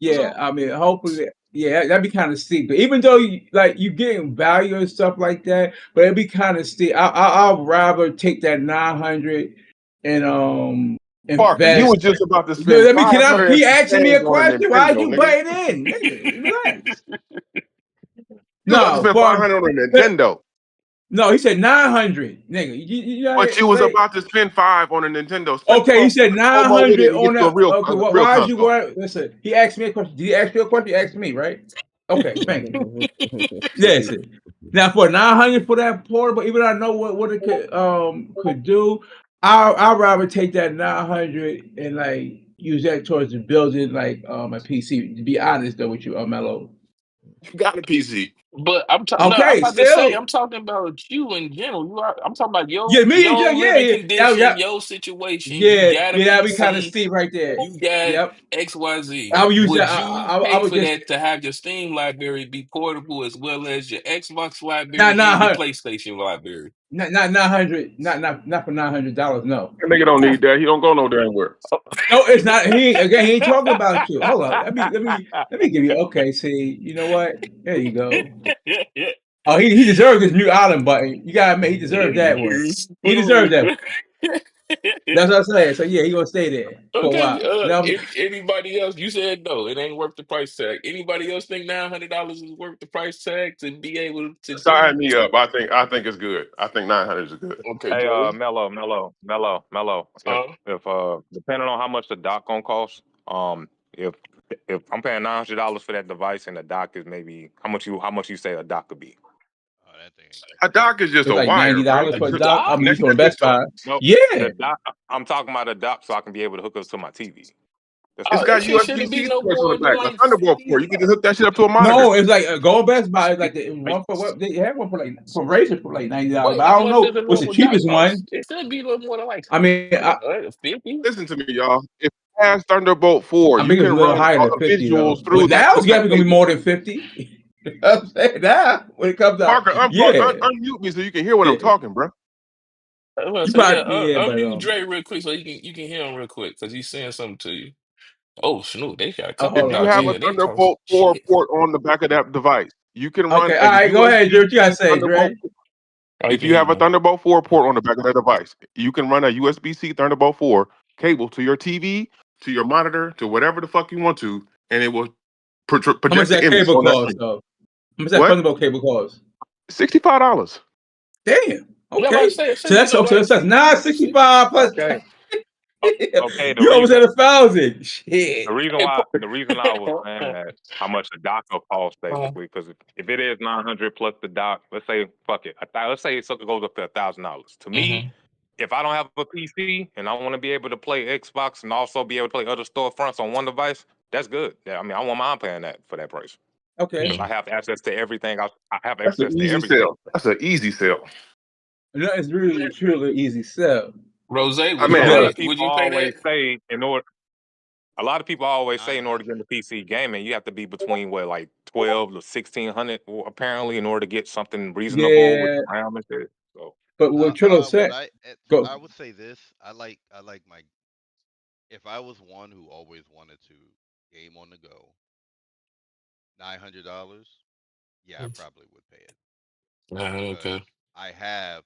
That's Yeah, all. I mean, hopefully, yeah, that'd be kind of steep. But even though you getting value and stuff like that, but it'd be kind of steep. I'd rather take that 900 and Parker, you invest. were just about to No, spend let me. Can I? He asking me a $510 on a question. Why Nintendo, you nigga. butting in, nigga? Relax. You about to No, spend $500 on a Nintendo. No, he said 900, nigga. But you was about to spend $5 on a Nintendo. Spend Okay, he said promo with it 900 and get on you the. Okay, a real why is you console. going? Listen, he asked me a question. Did he ask you a question? He asked me, right? Okay, thank you. Listen, now for 900 for that portable, even though I know what it could do, I'd rather take that 900 and like use that towards building like a PC. To be honest though with you, Melo. You got a PC. But I'm no, I'm Okay, about to say, still. I'm talking about you in general. I'm talking about Yeah, me and your living yeah. condition, your situation. You Yeah, got a that'd be kind of PC, steep right there. you got Yep. XYZ. I would use that. Would you I pay would for just that to have your Steam library be portable as well as your Xbox not library and your 900, PlayStation library? not 900, not for $900. No, That nigga don't need that. He don't go no damn where. no, it's not. He ain't talking about you. Hold up. Let me give you. Okay, see, you know what? There you go. Oh, he deserved this new island button. You gotta admit, he deserved that one. He deserved that. That's what I'm saying. So yeah, he gonna stay there for a Okay. while. Now, Anybody else? You said no, it ain't worth the price tag. Anybody else think $900 is worth the price tag to be able to Sign see? me up. I think it's good. I think 900 is good. Okay, Hey, Joey. Mellow. If depending on how much the dock gonna cost, if I'm paying $900 for that device and the dock is maybe how much you say a dock could be? Oh, that thing ain't A dock is just it's a like wire, bro. $90 A for a Just dock. I dock? mean, you connect from it to Best your Buy. No, Yeah. the dock. I'm talking about a dock so I can be able to hook up to my TV. That's It's what Oh, I'm that got talking shit about. USB shouldn't be C no ports on the more than back, a like Thunderbolt 50 port. You can just bucks. hook that shit up to a monitor. No, it's like go Best Buy. It's like Like, one for what they have one for like from Razor for like $90. wait, But I how don't much does know a what's the normal dock cheapest cost? one. It should be a little more than like I mean, 50. Listen to me, y'all. If it has Thunderbolt 4, I you think it's a can little run higher than 50 visuals though. Well, through now it's that definitely gonna be cable. more than 50. I'm saying now when it comes out, Parker, yeah, unmute me so you can hear what I'm yeah. talking, bro. I was gonna You say, yeah, probably yeah, but unmute Dre real quick so you can hear him real quick because he's saying something to you. Oh, Snoop, they got a oh, couple If hold you on, docks have in a here. They cost Thunderbolt 4 shit. port on the back of that device, you can run okay, all a right, go ahead, Drew. USB What you gotta say, Thunderbolt. Dre? Oh, you If can you hear have a him. Thunderbolt 4 port on the back of that device, you can run a USB-C Thunderbolt 4 cable to your TV, to your monitor, to whatever the fuck you want to, and it will How much project the that image cable on that cost screen. though? How much that What? Thunderbolt cable cost? $65. Damn. Yeah, I'm about to Okay. say it So should be that's no okay. like So that's 50. 965 plus. Okay. Okay, You almost at 1,000. Shit. Hey, the reason I was saying that how much the dock will cost basically because if it is 900 plus the dock, let's say fuck it, let's say it goes up to $1,000. To me, Mhm. if I don't have a PC and I want to be able to play Xbox and also be able to play other storefronts on one device, that's good. Yeah, I mean, I won't mind paying that for that price Okay. because I have access to everything. I have That's an access to easy everything. sell. That's an easy sell. That is really truly easy sell. Rose, I would Because you a mean, lot pay? of Yeah. Would people you pay always that? say a lot of people always say in order to 900. get into PC gaming, you have to be between what like 12 to 1600 apparently in order to get something reasonable with Yeah. the RAM and shit. So But what Trillo What said, I go. would say this. I like my. If I was one who always wanted to game on the go, $900. Yeah, I probably would pay it because Okay. I have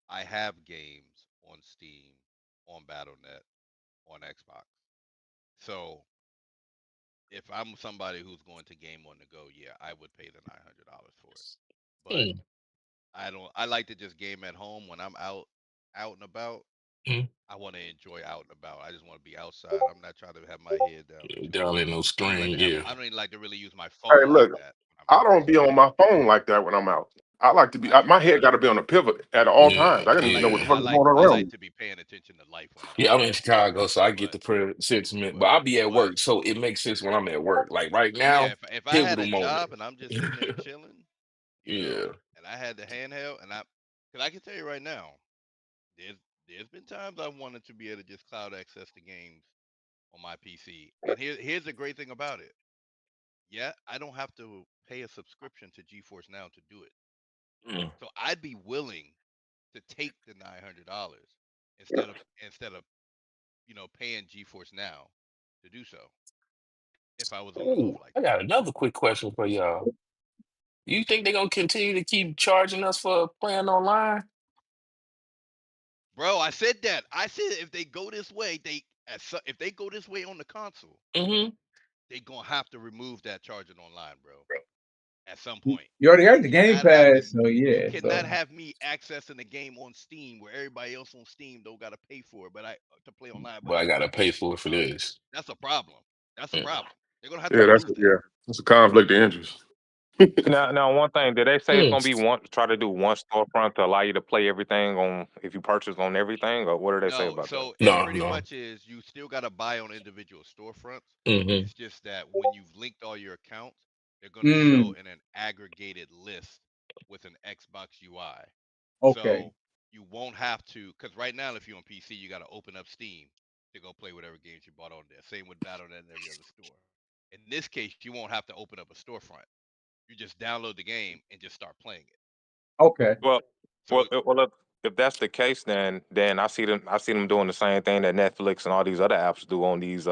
I have games on Steam, on BattleNet, on Xbox. So if I'm somebody who's going to game on the go, yeah, I would pay the $900 for it. But Mm, I don't. I like to just game at home when I'm out and about. mm. I want to enjoy out and about. I just want to be outside. I'm not trying to have my head down the Down in TV. no screen, yeah. I don't even like to really use my hey, phone like look, that when I'm I out. don't be on my phone like that when I'm out. I like to be. I use My head got to be on a pivot at all Yeah, times. I got to know what the yeah. fuck is going on I around like me. to be paying attention to life when I'm Yeah, out I'm and in about. Chicago, so I get But the sentiment. But but I'll be at but work, so it makes sense when I'm at work. Like right yeah, now, if I had pivotal a moment. job and I'm just sitting there chilling, Yeah. and I had the handheld, cause I can tell you right now, there's there's been times I wanted to be able to just cloud access the games on my PC. And here's the great thing about it. Yeah, I don't have to pay a subscription to GeForce Now to do it. Mm. So I'd be willing to take the $900 instead of paying GeForce Now to do so if I was on the move Ooh, like I that. got another quick question for y'all. You think they're gonna continue to keep charging us for playing online? Bro, I said that. I said if they go this way, if they go this way on the console, Mm-hmm. they gonna have to remove that charging online, bro. At some point, You already got you the Game cannot have Pass, me. so You yeah. So cannot have me accessing the game on Steam where everybody else on Steam don't gotta pay for it, but I to play online, but But I I want gotta to play pay it on for the it for console. this. That's a problem. That's a Mm. problem. They're gonna have to Yeah, remove that. that's a conflict of interest. Now, one thing, did they say it's Mm. gonna be try to do one storefront to allow you to play everything on if you purchase on everything, or what did they say No, about that? so it No, pretty no. much is you still got to buy on individual storefronts. Mm-hmm. It's just that when you've linked all your accounts, they're going to show mm, in an aggregated list with an Xbox UI. okay. So you won't have to, because right now, if you're on PC, you got to open up Steam to go play whatever games you bought on there. Same with Battle.net and every other store. In this case, you won't have to open up a storefront. You just download the game and just start playing it. Okay. Well, So if that's the case, then I see them doing the same thing that Netflix and all these other apps do on these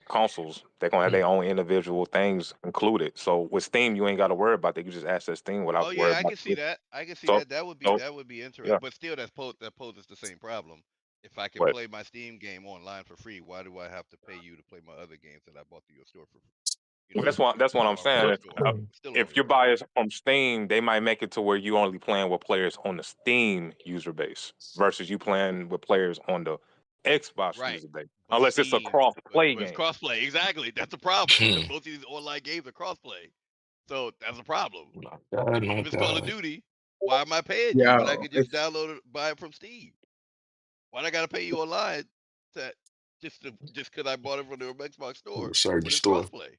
consoles. They're gonna have their own individual things included. So with Steam, you ain't got to worry about that. You just access Steam oh without worry yeah, I about can see it. that. I can see So, that. That would be so interesting. yeah. But still, that poses the same problem. If I can But play my Steam game online for free, why do I have to pay you to play my other games that I bought through your store for, that's what I'm before I went to saying. the If, store? Still don't if you make buy sense. it from Steam, they might make it to where you only playing with players on the Steam user base versus you playing with players on the Xbox Right. user base, But unless it's a Steam, cross play but it's game. crossplay. Exactly. That's a problem because most of these online games are crossplay. So that's a problem. My God, my If it's Call of God. Duty, why am I paying you Yeah. when I could just It's download it, buy it from Steam? Why do I gotta pay you online to just because I bought it from the Xbox store Certain when it's store. crossplay?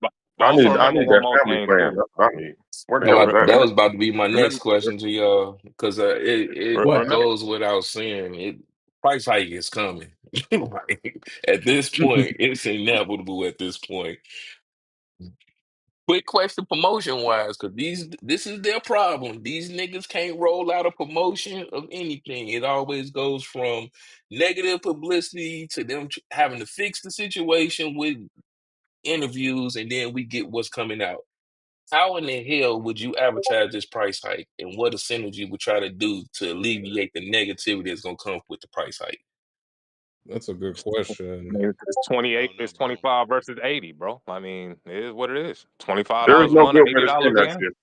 But I also need remember that one more family thing plan. too. That's what I need. Where the No, hell is that that at? was about to be my next Remember, question to y'all because it what? Remember, goes without saying. Price hike is coming. Like, at this point, it's inevitable. At this point, quick question, promotion wise, because this is their problem. These niggas can't roll out a promotion of anything. It always goes from negative publicity to them having to fix the situation with interviews, and then we get what's coming out. How in the hell would you advertise this price hike, and what a synergy would try to do to alleviate the negativity that's gonna come with the price hike? That's a good I question. mean, it's 28, I don't know, it's bro. 25 versus 80, bro. I mean, it is what it is. there is $25 a no month or good way to $80 spend a that game. shit.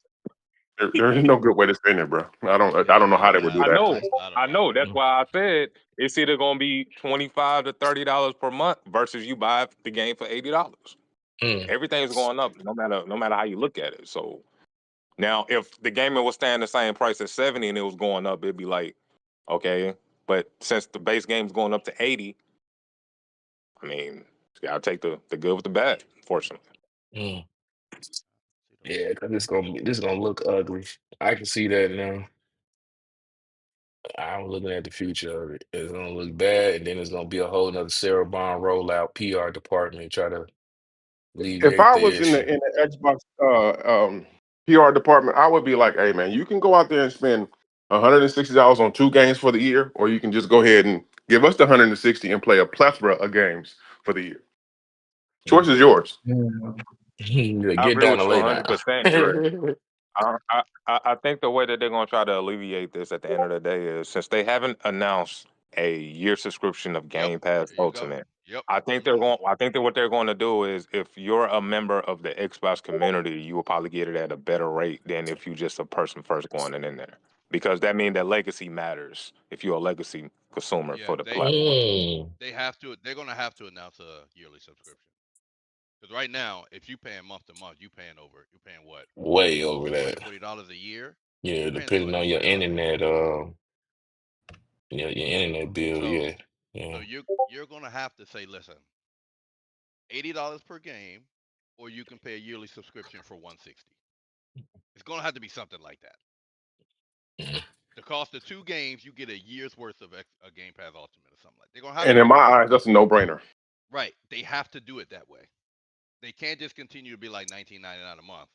There is no good way to spend it, bro. I Yeah, don't know how they would do I that. know, I don't I know. know. That's why I said it's either gonna be $25 to $30 per month versus you buy the game for $80. Mm, Everything's going up, no matter how you look at it. So now, if the gaming was staying the same price at 70 and it was going up, it'd be like, okay. But since the base game's going up to 80, I mean, you gotta take the good with the bad, unfortunately. mm. See the Yeah, link. because this gonna look ugly. I can see that now. I'm looking at the future of it. It's gonna look bad, and then it's gonna be a whole nother Sarah Bond rollout PR department try to If alleviate I the was in issue. the Xbox PR department, I would be like, hey man, you can go out there and spend $160 on 2 games for the year, or you can just go ahead and give us the 160 and play a plethora of games for the year. Choice is yours. Yeah. Yeah, I get agree down to with you lay down. 100%. Right. I think the way that they're gonna try to alleviate this at the end of the day is since they haven't announced a year subscription of Yep. Game Pass There you go. Ultimate, Yep. I think that what they're going to do is if you're a member of the Xbox community, you will probably get it at a better rate than if you just a person first going in there. Because that means that legacy matters if you're a legacy consumer Yeah, for the platform. they have to. They're gonna have to announce a yearly subscription. Because right now, if you paying month to month, you're paying what? Way over Thirty, that. $40 a year. Yeah, You're paying depending on your $240 a year. internet, your internet bill, So yeah. Yeah. you're gonna have to say, listen, $80 per game, or you can pay a yearly subscription for 160. It's gonna have to be something like that. Mm. The cost of 2 games, you get a year's worth of a Game Pass Ultimate or something like. They're gonna have And to in do my that. eyes, that's a no-brainer. Right. They have to do it that way. They can't just continue to be like 19.99 a month.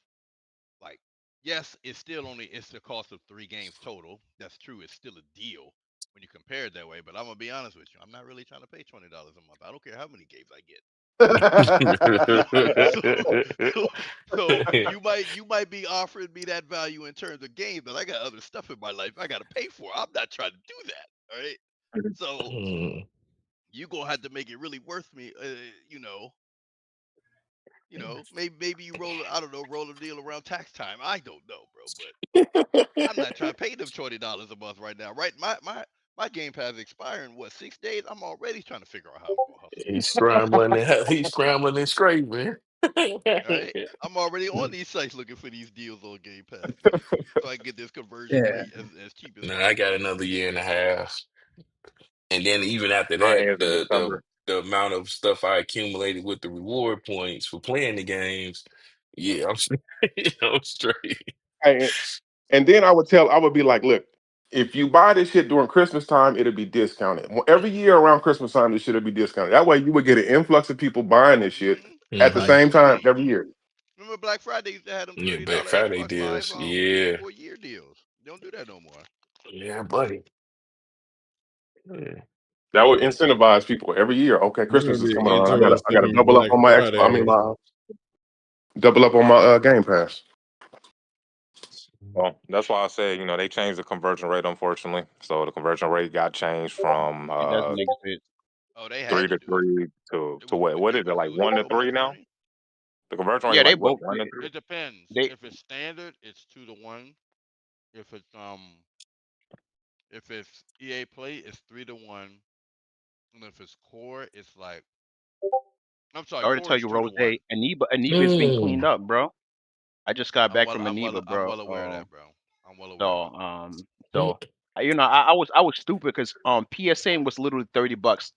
Like, yes, it's the cost of 3 games total. That's true. It's still a deal when you compare it that way. But I'm gonna be honest with you. I'm not really trying to pay $20 a month. I don't care how many games I get. so, so you might be offering me that value in terms of games, but I got other stuff in my life I got to pay for. I'm not trying to do that. All right. So you gonna have to make it really worth me. Maybe you I don't know, roll a deal around tax time. I don't know, bro, but I'm not trying to pay them $20 a month right now. Right? My Game Pass expiring what 6 days. I'm already trying to figure out how I'm gonna hustle. He's scrambling. He's scrambling and scraping. All right, I'm already on these sites looking for these deals on Game Pass, so I can get this conversion Yeah. rate as cheap as Nah, I got possible. another year and a half, and then even after Mine that, ends in December. the amount of stuff I accumulated with the reward points for playing the games, yeah, I'm straight. I'm straight. Hey, and then I would be like, look, if you buy this shit during Christmas time, it'll be discounted. Every year around Christmas time, this shit will be discounted. That way, you would get an influx of people buying this shit at the Like Hmm. same time every year. remember Black Friday used to have them Yeah, Black $30 Friday Xbox Live deals. Yeah, 4-year deals. They don't do that no more. yeah, buddy. Yeah. That would incentivize people every year. Okay, It's Christmas gonna is be coming around. I gotta interesting double up Black on my Xbox. I mean, Friday. double up on my Game Pass. Well, that's why I said, they changed the conversion rate, unfortunately. So the conversion rate got changed from It doesn't make sense. Oh, they had three to to do it. three to It to was what? What is it, ridiculous. It like was one to so much three now? money. The conversion rate Yeah, they like what? both. One to three? It depends. They If it's standard, it's 2 to 1. If it's EA Play, it's 3 to 1. And if it's core, it's like I'm sorry, already core tell is you, two to Rose. one. Aniba is being Mm. cleaned up, bro. I just got back from Aniba, I'm bro. well aware of that, bro. I'm well aware of So it. so I was stupid because PSN was literally $30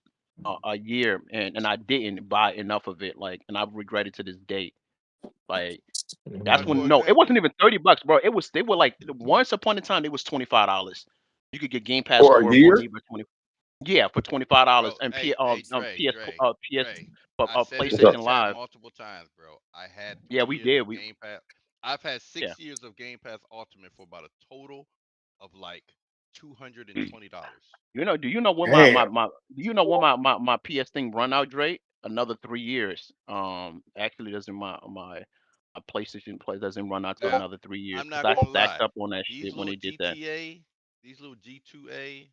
a year, and I didn't buy enough of it, like, and I regret it to this day. Like, that's Like when for no, it wasn't example, even $30, bro. They were like, once upon a time it was $25. You could get Game Pass For a Core for year? Aniba yeah, for $25, bro. and Hey, Dre, PS Dre. I said it What's in the up? PlayStation chat Live. multiple times, bro. I had Yeah, 3 we years did. of Game Pass. I've had Yeah. 6 years of Game Pass Ultimate for about a total of like $220. Do you know when Damn. do you know when my PS thing run out, Dre? Another 3 years. Actually doesn't my PlayStation Play doesn't run out till Now, another 3 years I'm because not I gonna stacked lie. up on that These shit when little they did that. GTA, these little G2A,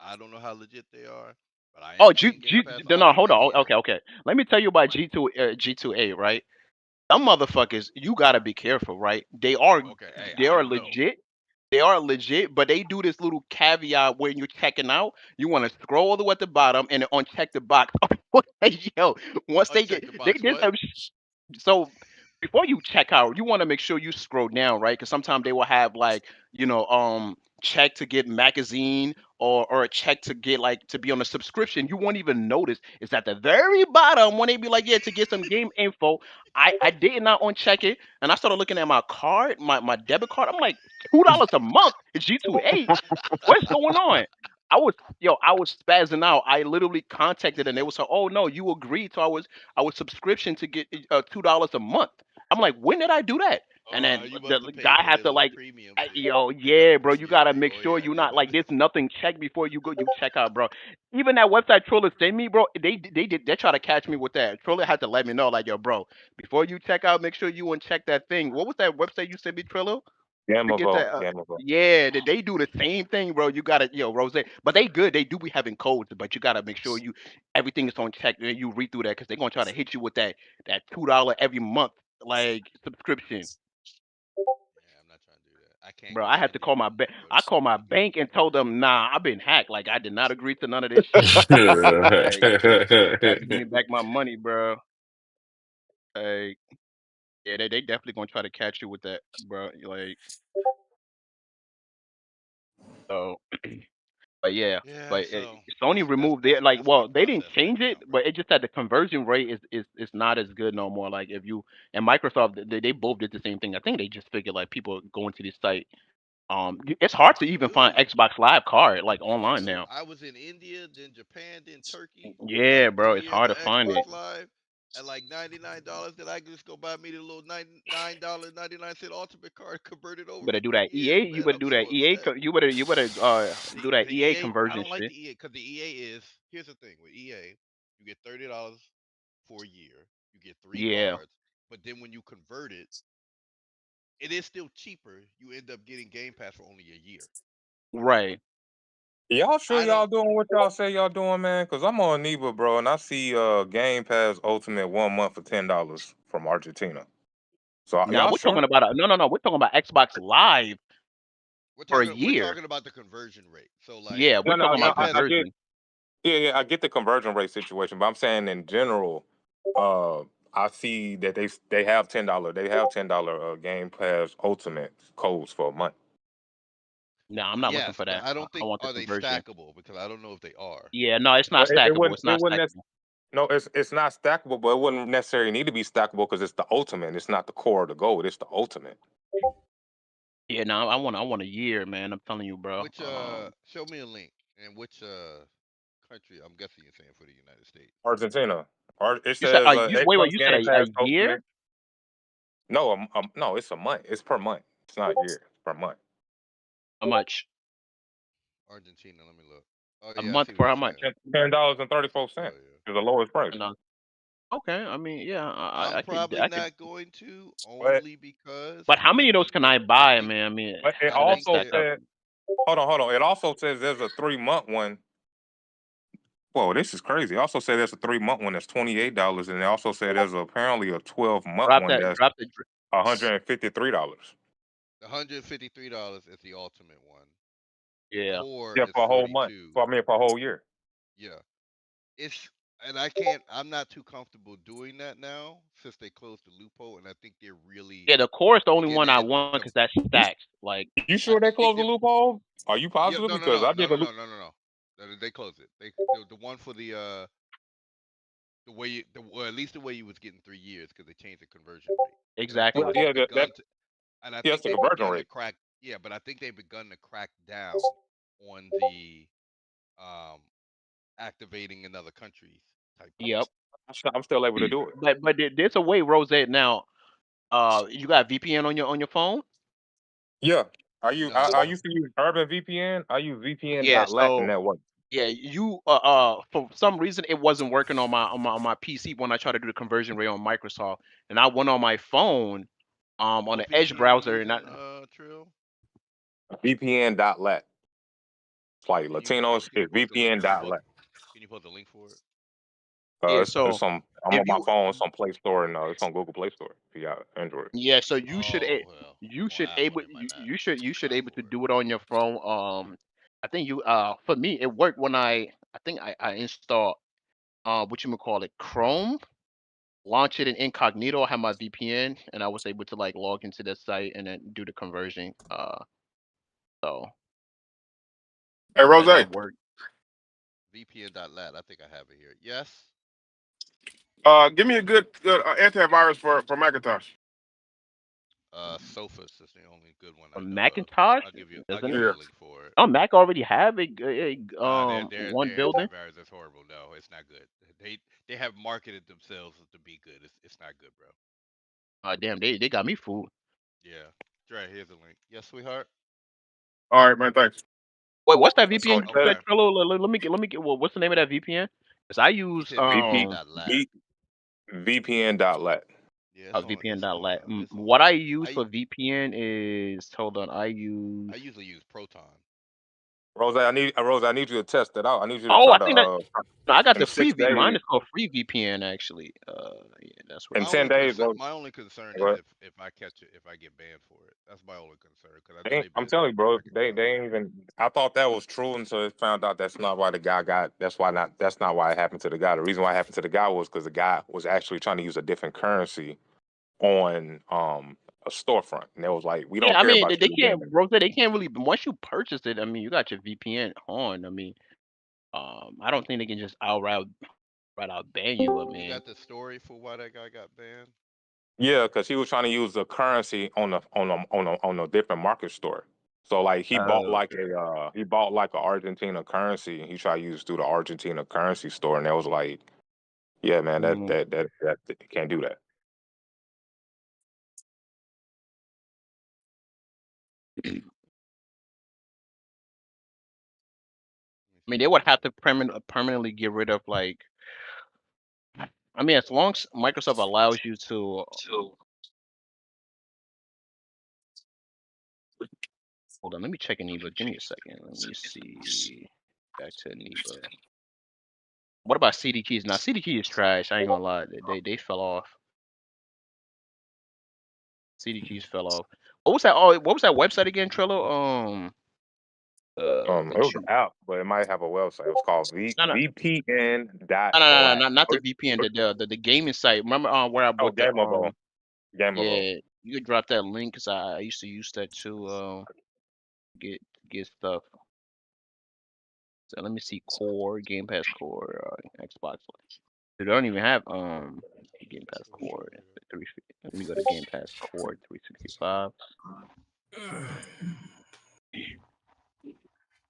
I don't know how legit they are, but I Oh, am getting Game Pass no, hold Ultimate on. here. Okay. Let me tell you about G2A, right? Some motherfuckers, you gotta be careful, right? Okay, hey, They I are don't know. legit. They are legit, but they do this little caveat when you're checking out. You want to scroll all the way at the bottom and then uncheck the box. Yo, once they Uncheck get the they box. did What? some. So before you check out, you want to make sure you scroll down, right? Because sometimes they will have like, check to get magazine or a check to get like to be on a subscription. You won't even notice. It's at the very bottom when they be like, yeah, to get some game info. I did not uncheck it, and I started looking at my card, my debit card. I'm like, $2 a month. It's G2A. What's going on? I was spazzing out. I literally contacted and they was like, oh no, you agreed to our subscription to get $2 a month. I'm like, when did I do that? And then You must the have paid guy for had their to little like, premium shit. They got a yeah, bro, you premium gotta thing. make Oh sure yeah, I you're know not about like this. there's nothing checked before you check out, bro. Even that website Triller sent me, bro, they try to catch me with that. Triller had to let me know, like, yo, bro, before you check out, make sure you uncheck that thing. What was that website you sent me, Triller? To get Gamavo, that. Gamavo. Yeah, they do the same thing, bro. You gotta, Rose, but they good. They do be having codes, but you gotta make sure everything is on check and you read through that because they're gonna try to hit you with that $2 every month like subscription, Yeah, I'm not trying to do that. I can't bro. go I to had to any call of my them bank. and go I to called my any. bank and told them, nah, I've been hacked. Like I did not agree to none of this shit. Like they have to give me back my money, bro. Like yeah, they definitely gonna try to catch you with that, bro. Like so. But yeah, Yeah, but so Sony removed it. Like, that's my well, they didn't process right change it, now, bro. but it just that the conversion rate is not as good no more. Like, if you and Microsoft, they both did the same thing. I think they just figured like people going to this site It's hard to even find Xbox Live card like online Dude, now. I was in India, then Japan, then Turkey for Yeah, like bro, 3 it's years hard on to find it. Xbox Live at like $99. Then I could just go buy me the little $9.99 Ultimate card, convert it You over better for do 3 that years. EA. You Man, better I'm do so that EA. upset. You better See, do that the EA EA, I conversion don't like shit. the EA because the EA is, here's the thing with EA, you get $30 for a year, you get 3 Yeah, cards, but then when you convert it, it is still cheaper. You end up getting Game Pass for only a year. right. Y'all sure I y'all don't. doing what y'all say y'all doing, man? Cause I'm on Neva, bro, and I see Game Pass Ultimate 1 month for $10 from Argentina. So Now y'all we're sure? talking about no. We're talking about Xbox Live for a We're year. talking about the conversion rate. So like Yeah, we're No, no, talking no. Game about Pass. I get, conversion. yeah, I get the conversion rate situation, but I'm saying in general, uh, I see that they have $10 Game Pass Ultimate codes for a month. No, I'm not looking Yes, for but that. I I don't I think want the are they conversion. stackable because I don't know if they are. Yeah, no, it's not But it stackable. wouldn't It's it not wouldn't stackable. no, it's not stackable, but it wouldn't necessarily need to be stackable because it's the ultimate. It's not the core of the gold. It's the ultimate. Yeah, no, I want a year, man. I'm telling you, bro. Which show me a link and which country? I'm guessing you're saying for the United States. Argentina. It You said says wait, Xbox you said Game a Pass year? Ultimate. No, no, it's a month. It's per month. It's not a year. It's per month. How much? Argentina. Let me look. Oh A yeah, I month see what for you're how much? saying. $10.34 Oh yeah. is the lowest price. No. Okay, I mean, yeah, I'm probably I could. not going to But only because But how I many of those think can I I buy, think man? I mean, but it I how does that think also stack that up? said, hold on. It also says there's a 3 month one. Whoa, this is crazy. It also said there's a 3 month one that's $28, and it also said there's apparently a 12 month Drop one that. that's Drop the. $153. $153 is the ultimate one. The Yeah. core Yeah, is for a whole month. 42. For a whole year. Yeah. It's and I can't I'm not too comfortable doing that now since they closed the loophole and I think they're really Yeah, the core is the only one I beginning want to because that's You, stacked. Like, you I sure they think closed the they loophole? Are you yeah positive? no no Because no I no did no a no loop. no no no. They closed it. The one for the way you or at least the way you was getting 3 years because they changed the conversion rate. And I think Well, exactly. they've yeah, begun to that's the conversion rate. crack yeah, but I think they've begun to crack down on the um activating in other countries type thing. Yep. I'm still able to do it. But there's a way, Rose. Now, you got VPN on your phone? Yeah. No, I I don't. used to use Urban VPN. I use Yeah. VPN.lat and So that works. yeah, you for some reason it wasn't working on my PC when I tried to do the conversion rate on Microsoft, and I went on my phone on What the Edge VPN you browser, and using, Trill? VPN.lat. It's like Can you Latinos can you is post a link? VPN.lat. Can you post a link for it? yeah. It's So on. I'm if on my you phone. It's on Play Store and it's on Google Play Store. If you got Android. yeah, so Oh well, you I'm on should Apple. able It might not you should apply able to for it. do it on your phone. I think you for me it worked when I think I installed what you call it Chrome, launch it in incognito, I have my VPN, and I was able to like log into the site and then do the conversion. So Hey, Rose. that worked. VPN.lat. I think I have it here. Yes. Give me a good antivirus for Macintosh. Sophos is the only good one A I know of. Macintosh I'll doesn't give it? you Yeah. a link for it. Oh, Mac already have Nah, one their building. antivirus is horrible. No, it's not good. They have marketed themselves to be good. It's not good, bro. Damn, they got me fooled. Yeah. Dre, here's a link. Yes, sweetheart. All right, man. Thanks. Wait, what's that So VPN it you says said, Okay. Trello? Let me get what's the name of that VPN? Because I He use said VP, VPN.lat. VPN.lat. Yeah, it's on VPN.lat. it's on What I there. use for VPN is hold on. I use I usually use Proton. Rose, I need you to test it out. I need you to oh try I to think that no, I got in the free 6 V. Mine days. is called free VPN actually. Yeah, that's what In it My is. 10 only days, concern, Rose. my only concern is But if I catch it, if I get banned for it. That's my only concern because I know they've I'm been telling you, bro, cracking they down on ain't even. I thought that was true until it found out that's not why the guy got. That's not why it happened to the guy. The reason why it happened to the guy was because the guy was actually trying to use a different currency on a storefront, and they was like, "We Yeah, don't I care mean about they you can't again." Rose, they can't really once you purchase it. I mean you got your VPN on. I mean I don't think they can just outright right out ban you. I it. You mean got the story for why that guy got banned? Yeah, because he was trying to use the currency on a different market store. So like he bought like a Argentina currency, and he tried to use it through the Argentina currency store, and that was like, yeah, man, that can't do that. I mean, they would have to permanently get rid of like. I mean, as long as Microsoft allows you to. Hold on, let me check Aniba. Give me a second. Let me see. Back to Aniba. What about CD keys? Now, CD key is trash. I ain't gonna lie. They fell off. CD keys fell off. What was that? Oh, what was that website again, Trello? It was an app, but it might have a website. It was called VPN dot black. Not the VPN. The gaming site. Remember where I bought the Gameable. Yeah, you could drop that link because I used to use that to get stuff. So let me see Core, Game Pass Core, Xbox. They don't even have Game Pass Core 350. Let me go to Game Pass Core 365.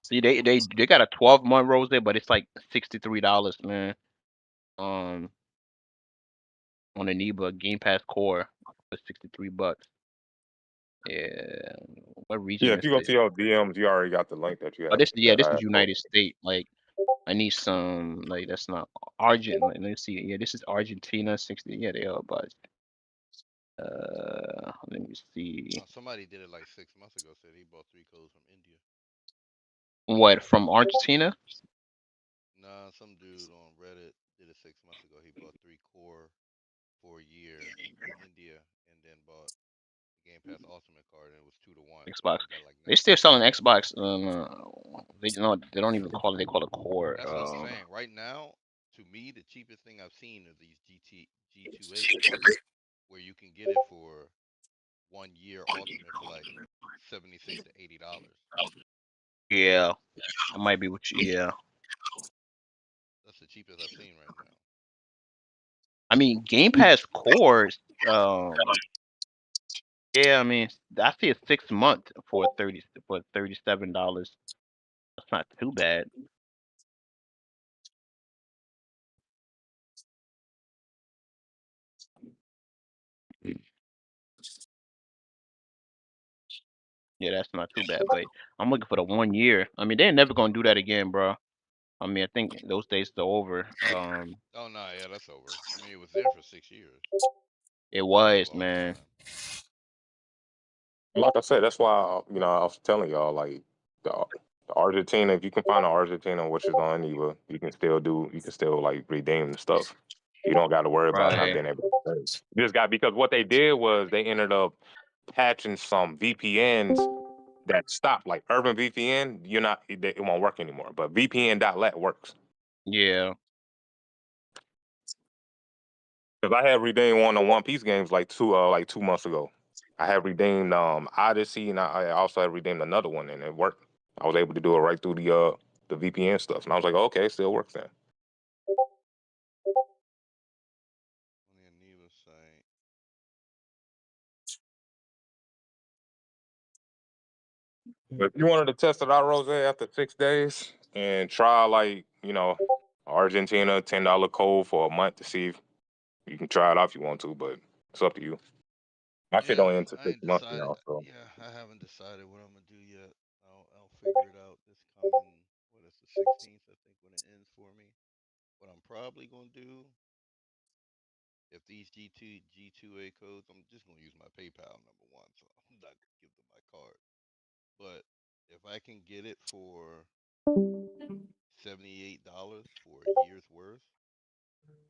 See, they got a 12-month rose there, but it's like $63, man. On Aniba Game Pass Core for $63. Yeah, what region Yeah, if is you go this? to your DMs, you already got the link that you Oh, had. this is United States. Like, I need some. Like, that's not Argent. Like, let's see. Yeah, this is Argentina 60. Yeah, they are, but let me see. Somebody did it like 6 months ago. Said he bought 3 codes from India. What, from Argentina? Nah, some dude on Reddit did it 6 months ago. He bought 3 core for a year from India, and then bought Game Pass Ultimate card, and it was 2-to-1. Xbox. He got like They still selling 19. Xbox. They don't even call it. They call it Core. That's what I'm saying. Right now, to me, the cheapest thing I've seen are these G2A codes, where you can get it for 1 year Ultimate for like $76 to $80. Yeah, that might be what you. Yeah. That's the cheapest I've seen right now. I mean, Game Pass Core. Yeah, I mean, I see a 6-month for $37. That's not too bad. Yeah, that's not too bad. But I'm looking for the 1 year. I mean, they're never gonna do that again, bro. I mean, I think those days are over. Oh no, yeah, that's over. I mean, it was there for 6 years. It was, man. Like I said, that's why I was telling y'all like the Argentina. If you can find an Argentina, which is on Aniba, you can still like redeem the stuff. You don't got to worry about not being able to play. You just got, because what they did was they ended up patching some VPNs that stopped, like Urban VPN. It won't work anymore, but VPN.lat works. Yeah. Because I had redeemed one of One Piece games like 2 months ago. I had redeemed Odyssey, and I also had redeemed another one, and it worked. I was able to do it right through the VPN stuff, and I was like, okay, it still works then. On the Aniba site. But if you wanted to test it out, Rose, after 6 days and try Argentina $10 code for a month to see if you can try it out if you want to, but it's up to you. My shit don't end until I 6 ain't months decided. now, so. Yeah, I haven't decided what I'm gonna do yet. I'll figure it out this coming. What is the 16th? I think when it ends for me. What I'm probably gonna do, if these G2A codes, I'm just gonna use my PayPal number one, so I'm not gonna give them my card. But if I can get it for $78 for a year's worth,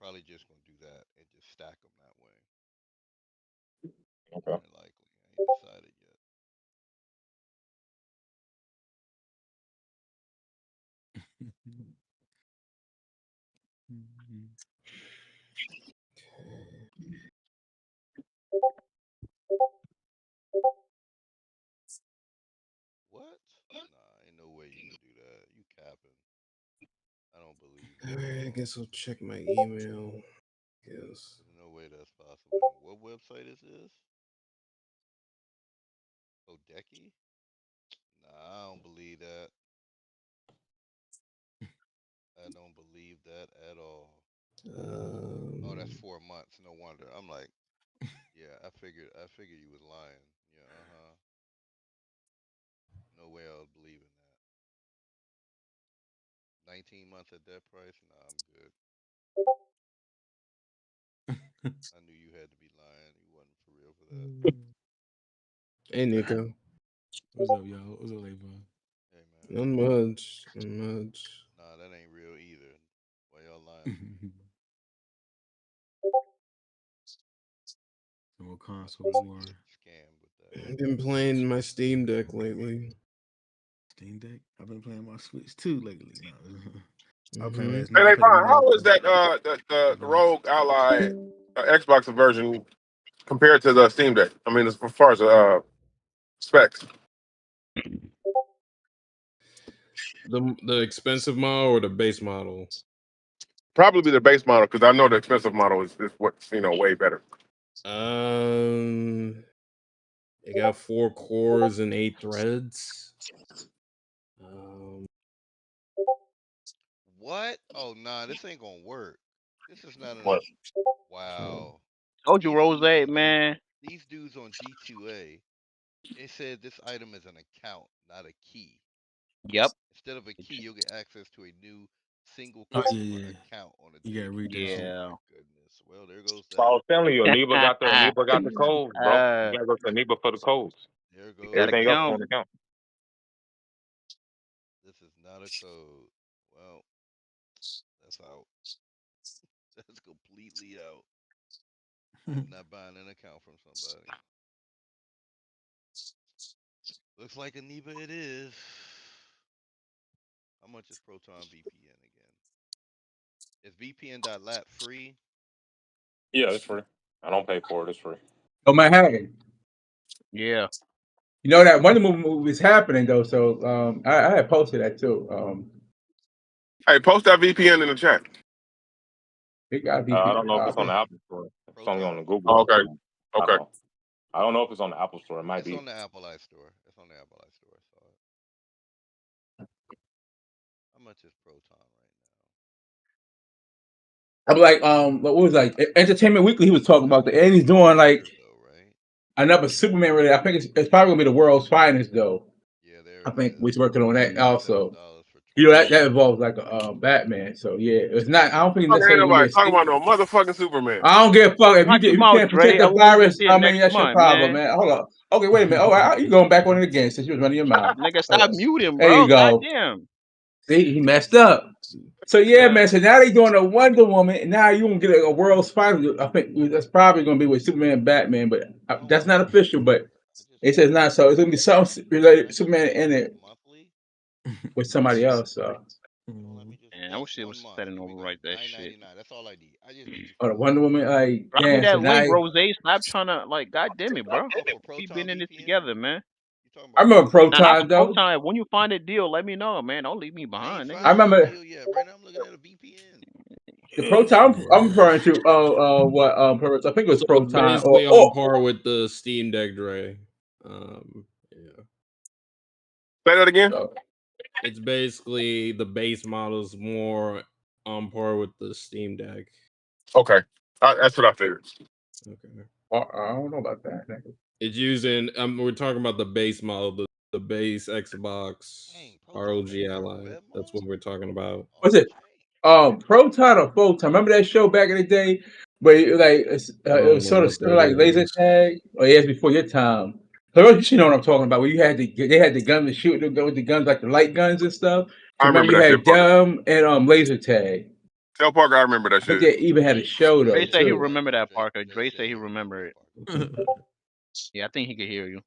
probably just gonna do that and just stack them that way. Okay. More than likely, I ain't decided yet. What? Nah, ain't no way you can do that. You capping. I don't believe you. Alright, I guess I'll check my email. Yes. There's no way that's possible. And what website is this? Odeki? Nah, that at all. Oh, that's 4 months. No wonder. I'm like, yeah, I figured you was lying. Yeah, no way I was believing that. 19 months at that price? Nah, I'm good. I knew you had to be lying. You wasn't for real for that. Hey, Nico. What's up, y'all? What's up, Levi? Hey, man. Not much. Not much. Nah, that ain't real either. Why y'all lying? No console war. Scammed with that. I've been playing my Steam Deck lately. Steam Deck. I've been playing my Switch too lately. No, I was Mm-hmm. playing last Hey, night. I played Levon, Melo. how is that the Rogue Ally Xbox version compared to the Steam Deck? I mean, as far as specs. The expensive model or the base model? Probably the base model, because I know the expensive model is what's way better. It got 4 cores and 8 threads. What? Oh, nah, this ain't gonna work. This is not What? Wow. Told you, Rose, man. These dudes on G2A, it said this item is an account, not a key. Yep. Instead of a key, you'll get access to a new single Oh, customer yeah. account on a You gotta daily. read that shit. Yeah. Oh my goodness. Well, there goes So I that. was telling you, Aniba got the codes, bro. You gotta go to Aniba for the codes. There goes Gotta Everything else count. on the account. This is not a code. Well, that's out. That's completely out. I'm not buying an account from somebody. Looks like Aniba it is. How much is Proton VPN again? Is VPN.lat free? Yeah, it's free. I don't pay for it. It's free. Oh my Manhattan. Yeah. You know that Wonder Woman movie is happening though, so I had posted that too. Hey, post that VPN in the chat. It got I VPN. don't know if it's on the Apple Store. It's only on the Google Oh, Store. okay. Okay. I don't know if it's on the Apple Store. It might It's be. on the Apple iStore. It's on the Apple iStore. I saw it. How much is Proton right now? I'm like, what was like Entertainment Weekly? He was talking about the and he's doing like another Superman related. I think it's probably gonna be the world's finest though. Yeah, there. I think we're working on that also. $7 for You know that involves like a Batman. So yeah, it's not. I don't think Ain't necessarily gonna be nobody a talking about no motherfucking Superman. I don't give a fuck if Watch you your mouth, can't Dre. protect the virus. Illuminated I mean, next that's your month, problem, man. man. Hold up. Okay, wait a minute. Oh, you going back on it again since you was running your mouth. Nigga, stop muting, There bro. you go. Goddamn. See, he messed up. So yeah, man. So now they doing a Wonder Woman, and now you gonna get a world's finest. I think that's probably gonna be with Superman and Batman, but that's not official. But it says not. So it's gonna be some related Superman in it with somebody else. So. Man, I wish it was setting over right that shit. $9.99. That's all I need. I just need you. Oh, the Wonder Woman, like Drop me damn. So that now link, Rose. Stop trying to God damn it, bro. Oh, for Keep Proton being in this VPN? together, man. I remember Nah, not Proton for though. Proton. When you find a deal, let me know, man. Don't leave me behind, nigga. I remember Deal yet. Right now I'm looking at a VPN. the Proton. I'm referring to what I think it was So Proton basically on par with the Steam Deck, Dre. Yeah. Say that again. It's basically the base model's more on par with the Steam Deck. Okay, that's what I figured. Okay. I don't know about that. It's using. We're talking about the base model, the base Xbox ROG Ally. That's what we're talking about. What's it? Proton or Photon? Remember that show back in the day, where it was sort of similar like laser tag. Oh, yeah, it's before your time. So you know what I'm talking about? Where you had they had the gun to shoot with the guns like the light guns and stuff. So I remember you that had shit, Parker. them and laser tag. Tell Parker I remember that I think shit. they even had a show though Dre said he too. remember that, Parker. Dre said he remember it. Yeah, I think he could hear you,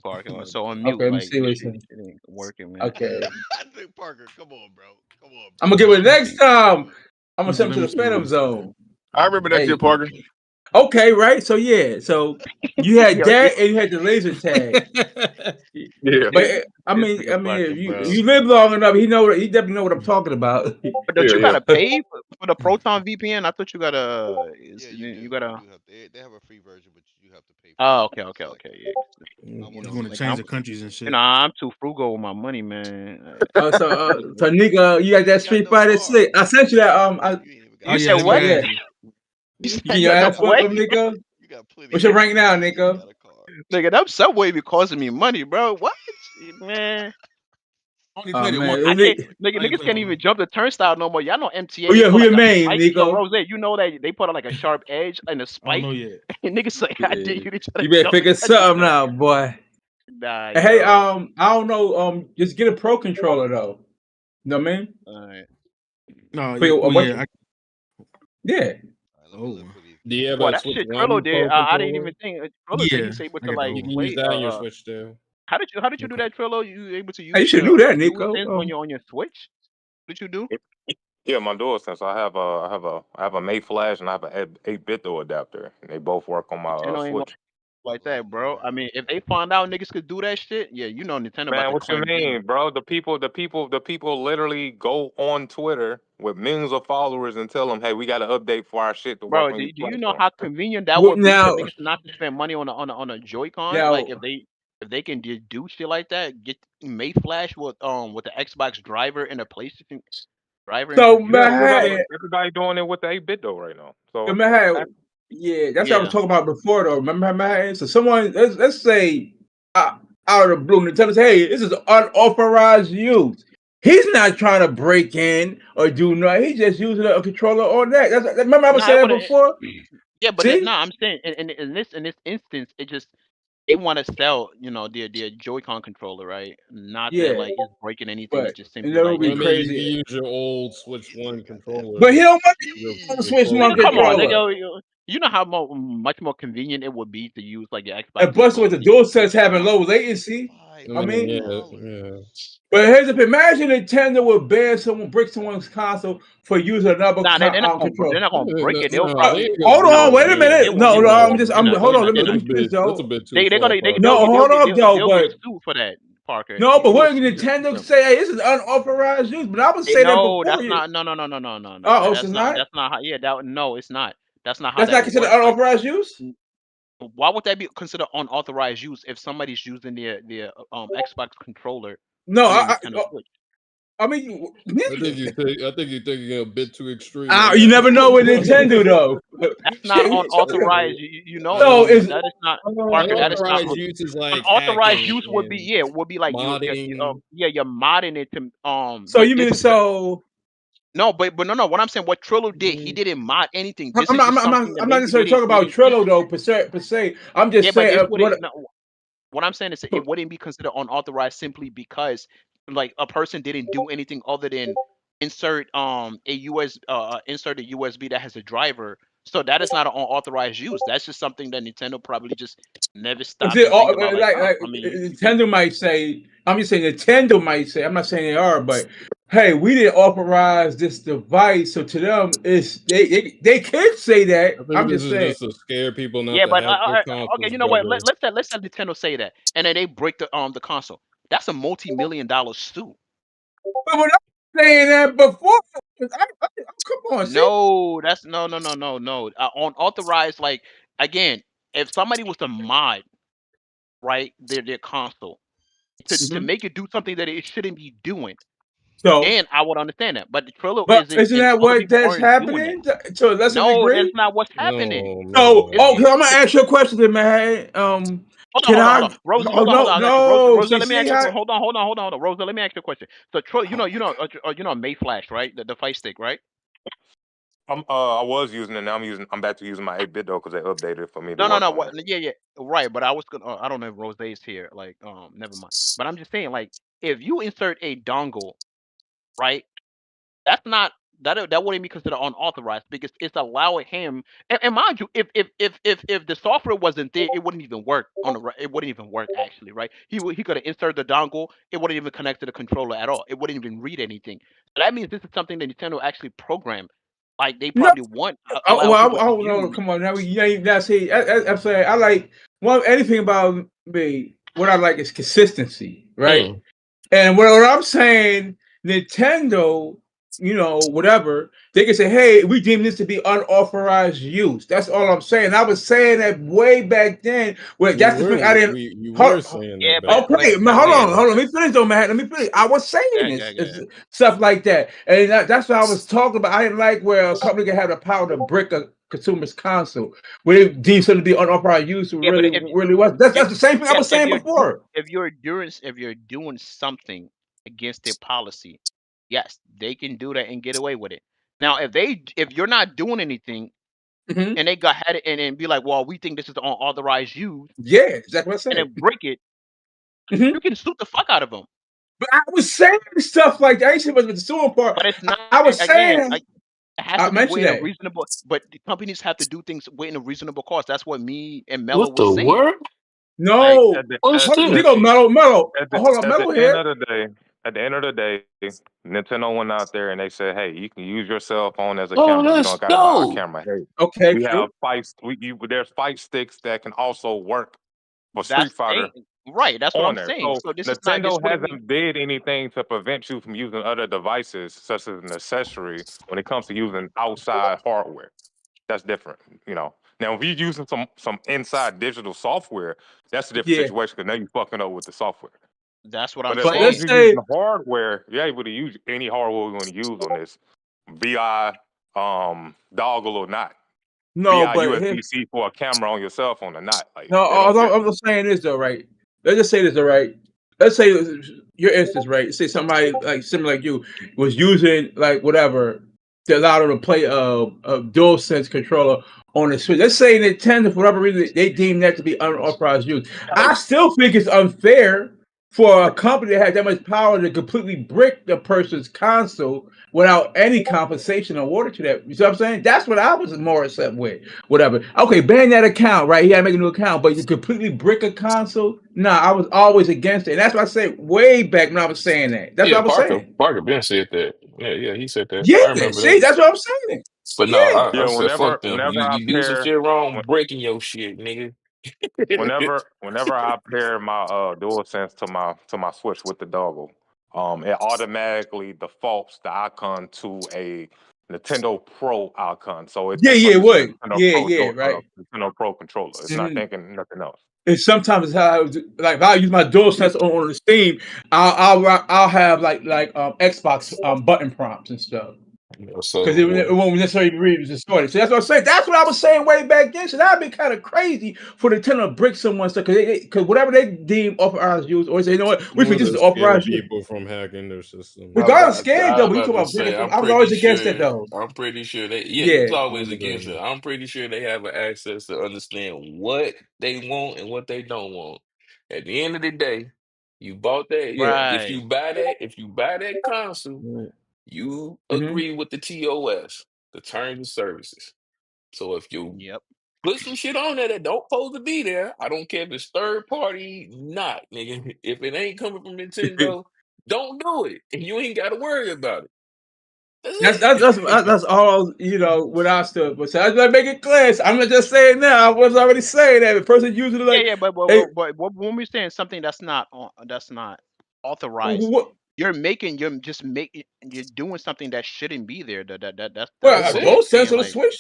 Parker. So on mute, Okay, let me like see what this it shit says. ain't working, man. Okay. I think Parker, come on, bro. Come on. I'm gonna give it next time. I'm gonna send him to the Phantom Zone. I remember that shit, Parker. Okay, right. So yeah, so you had Yo, that, and you had the laser tag. Yeah, But this nigga if fucking you bro. live long enough, he definitely know what I'm talking about. But don't yeah, you yeah. gotta pay for the Proton VPN? I thought you gotta. Yeah, you do. You You gotta. do have they have a free version, but you have to pay for Oh, it. okay, okay, It's like okay. Yeah, I you want It's to know, going to like say change I'm, the countries and you shit. know, I'm too frugal with my money, man. So Nika, you got that you got Street no Fighter car. 6. I sent you that. You ain't even Oh You got a yeah, said let me what? car. Yeah. add you. You You said can you your got no ass whoop what? them, Nika. You got plenty What's of your rank money. now, You ain't Nika? got a car. Nigga, that Subway be costing me money, bro. What? Man, I only Oh played it once. I man. can't. I ain't Niggas played it can't for even long. jump the turnstile no more. Y'all know MTA. Oh They yeah, who put your like a main, spike. Yo, Nico? Rose, you know that they put like a sharp edge and a I don't know spike. yet. And niggas say, I dare Yeah. you to try to You better jump the figure something turnstile. out, boy. Nah, And hey, yo. I don't know. Just get a pro controller though. You know what I mean? Alright. No, For yeah, your well, what? yeah. Yeah. All right, let me Oh, look for these Do you have Well, a games. that Switch shit Trillo One did. Pro I didn't controller? even think. Trillo said yeah. he's able I to got the like You old can one. use play. that on your Switch too. How did you do that, Trillo? You able to Hey, you use should the do that, Nico. DualSense on your Switch? What you do? Yeah, my dual sense. I have a May Flash and I have a 8-bit though adapter, and they both work on my Nintendo ain't gonna Switch. like Let that, me bro. I mean, if they find out niggas could do that shit, yeah, you know Nintendo about Man, to what you clamp down. mean, bro? The people literally go on Twitter with millions of followers and tell them, "Hey, we got an update for our shit to work Bro, on your do you know platform." how convenient that What would be for now? niggas not to spend money on a Joy-Con? Like Now, if they can do shit like that, get Mayflash with the Xbox driver and a PlayStation driver so Yeah, introduced. Manhattan, everybody doing it with the 8-bit though right now. So that's Manhattan. Yeah, that's what I was Yeah. talking about before, though. Remember Manhattan? So someone, let's say, out of the blue, Nintendo say, "Hey, this is unauthorized use." He's not trying to break in or do nothing. He's just using a controller on that. Remember I was No, it saying that would before. yeah, but no, See? I'm saying in this instance, it just they want to sell, their Joy-Con controller, right? Not that Yeah, like it's breaking anything. but It's just and simply that would like, be I mean, you crazy. can use your old Switch He One ain't got that But controller. he don't want Your to money. your switch pro one nigga, come on, controller. controller. nigga. You know how much more convenient it would be to use like your Xbox And plus, with controller the than your dual sets PlayStation having low console. latency, I I mean, mean, yeah, $5. yeah. but here's the imagine Nintendo would ban someone, break someone's console for using another Nah, they're control. not gonna break it. They'll No, they probably ain't gonna Hold do on, that. wait a they minute. Yeah, won't No, they no, won't I'm no. just, they're not hold doing on. that. Let me finish That's a though. bit too They're far gonna No, hold up though. they'll get But sued for that, Parker. no, but You will when see them. Nintendo say, "Hey, this is unauthorized use," but I would say that No, before that's you. not. No. Oh, it's not. That's not how. Yeah, that no, it's not. That's not how That's that not would considered work. Like, unauthorized use. why would that be considered unauthorized use if somebody's using their Xbox controller No, on their Nintendo Switch? I mean, I think you're taking it a bit too extreme on you that never know with Nintendo one. though. That's not Shit, you talking- unauthorized. no, it's That is not Parker. That is not Unauthorized use is like unauthorized hacking use and would be like modding. you're modding it to so but you this mean is so. no but no, what I'm saying, what Trillo did, he didn't mod anything. This I'm is not, I'm just not, I'm not, something that I'm not maybe necessarily talking they about didn't teach. Trello though per se. I'm Yeah, just but saying this wouldn't what. no, what I'm saying is it wouldn't be considered unauthorized simply because like a person didn't do anything other than insert a USB that has a driver. So that is not an unauthorized use. That's just something that Nintendo probably just never stopped See, to think about. Like, oh, like I mean, you can. Nintendo might say. I'm just saying Nintendo might say. I'm not saying they are, but hey, we didn't authorize this device, so to them, it's they can say that. I think I'm this just is saying. just to scare people not Yeah, to but have their okay, consoles you know what? better. Let's let Nintendo say that, and then they break the console. That's a multi-million-dollar suit. But when I'm saying that before, come on, see. No, that's no. Unauthorized, like again, if somebody was to mod right their console to Mhm. make it do something that it shouldn't be doing, So, then I would understand that. But the Trello but isn't, isn't and that other what people that's aren't doing that. happening to a lesser No, that's degree? not what's happening. Oh So, It's okay, man. I'm gonna ask you a question, then, man. Can hold I? on. Rosa, Oh no, I'm asking Rosa. no. Rosa, See, let me see ask you. how? Hold on. Rosa, let me ask you a question. So, you know, Mayflash, right? The fight stick, right? I was using it. Now I'm back to using my 8-bit though because they updated it for me to No. work on What? that. Yeah. Right. But I was gonna. I don't know if Rose is here. Like, never mind. But I'm just saying, like, if you insert a dongle, right? That's not that wouldn't be considered unauthorized because it's allowing him. And mind you, if the software wasn't there, it wouldn't even work it wouldn't even work actually, right? He could have inserted the dongle. It wouldn't even connect to the controller at all. It wouldn't even read anything. So that means this is something that Nintendo actually programmed. Like they No, probably want allow well, people I to don't know. use. Come on, now you ain't now see. I'm saying I like anything about me. What I like is consistency, right? Mm. And what I'm saying, Nintendo, whatever, they can say, hey, we deem this to be unauthorized use. That's all I'm saying. I was saying that way back then. Well, You that's the were thing I didn't. you were Hold, saying Yeah, that back but okay, then. man, That hold was yeah, on, the hold on. Let me finish, though, man. Let me finish. I was saying yeah, yeah. this stuff like that, and that's what I was talking about. I didn't like where a company can have the power to brick a consumer's console, where they deem something to be unauthorized use. Yeah, but Really was. That's the same thing I yes, was saying before. if you're doing something against their policy, yes, they can do that and get away with it. Now, if you're not doing anything Hmm. and they go ahead and be like, well, we think this is unauthorized use, Yeah, exactly what I and said. then break it, Hmm. you can sue the fuck out of them. But I was saying stuff like that. I ain't saying about the suing part. But it's not I was again. saying, It has I to be mentioned within a that. reasonable. But the companies have to do things within a reasonable cost. That's what me and Melo What was the saying. world? Like No. What's There this? go Melo. Melo. Oh, hold on. at the Melo end here. of the day, Nintendo went out there and they said, "Hey, you can use your cell phone as a Oh, camera. You let's don't got to buy a go. camera. Hey, Okay, we true. have fights. There's fight sticks that can also work for Street That's Fighter right. That's what on I'm there. saying. So So this is not. This Nintendo wouldn't be. hasn't did anything to prevent you from using other devices, such as an accessory, when it comes to using outside hardware. That's different, you know. Now, if you're using some inside digital software, that's a different Yeah. situation because now you're fucking up with the software. That's what I'm But as But long as let's saying. you're say using hardware, you're able to use any hardware we're going to use on this, VI, dongle or not, no, VI but here, USB-C for a camera on your cell phone or not. Like no, they don't I'm differ. just saying this though, right? Let's just say this, all right. Let's say your instance, right? Say somebody like similar like you was using like whatever to allow them to play a dual sense controller on the Switch. Let's say Nintendo, for whatever reason, they deem that to be unauthorized use. I still think it's unfair for a company that has that much power to completely brick the person's console without any compensation awarded to that. You see what I'm saying? That's what I was more upset with. Whatever. Okay, ban that account, right? He had to make a new account, but you completely brick a console? Nah, I was always against it. And that's what I said way back when I was saying that. That's what Yeah, I was saying. Parker Ben said that. Yeah, he said that. Yeah, I remember see, that. that's what I'm saying. But no, Yeah. I Yeah, said fuck them. whenever I You do some pair shit wrong, breaking your shit, nigga. whenever I pair my DualSense to my Switch with the dongle, it automatically defaults the icon to a Nintendo Pro icon. So it Yeah, thinks yeah, I'm using a what? Yeah, yeah, right. Nintendo Pro controller. It's not Mhm. thinking nothing else. And sometimes it's how I was, like if I use my DualSense on the Steam, I'll have like Xbox button prompts and stuff. Because it So won't necessarily be distorted. So that's what I'm saying. That's what I was saying way back then. So that'd be kind of crazy for Nintendo to brick someone's stuff because whatever they deem authorized use, or say, you know what, we think Or this to is scare authorized use. people from hacking their systems. Regardless, scared I though, was but you about talking to about say, breaking. I was always against that though. I'm pretty sure they, yeah, you was Yeah. always against it. Wondering. I'm pretty sure they have an access to understand what they want and what they don't want. At the end of the day, you bought that. Yeah. Right. If you buy that console, you Mm-hmm. agree with the TOS, the terms and services. So if you Yep. put some shit on there that don't supposed to be there, I don't care if it's third party, not nigga. If it ain't coming from Nintendo, don't do it, and you ain't got to worry about it. That's it. That's all what I stood. But so I just like make it clear. So I'm not just saying now. I was already saying that. The person using it Yeah, like, yeah. hey, When we're saying something that's not authorized, what? you're doing something that shouldn't be there. That's That's Well, what we're it. those sense saying. of the Like switch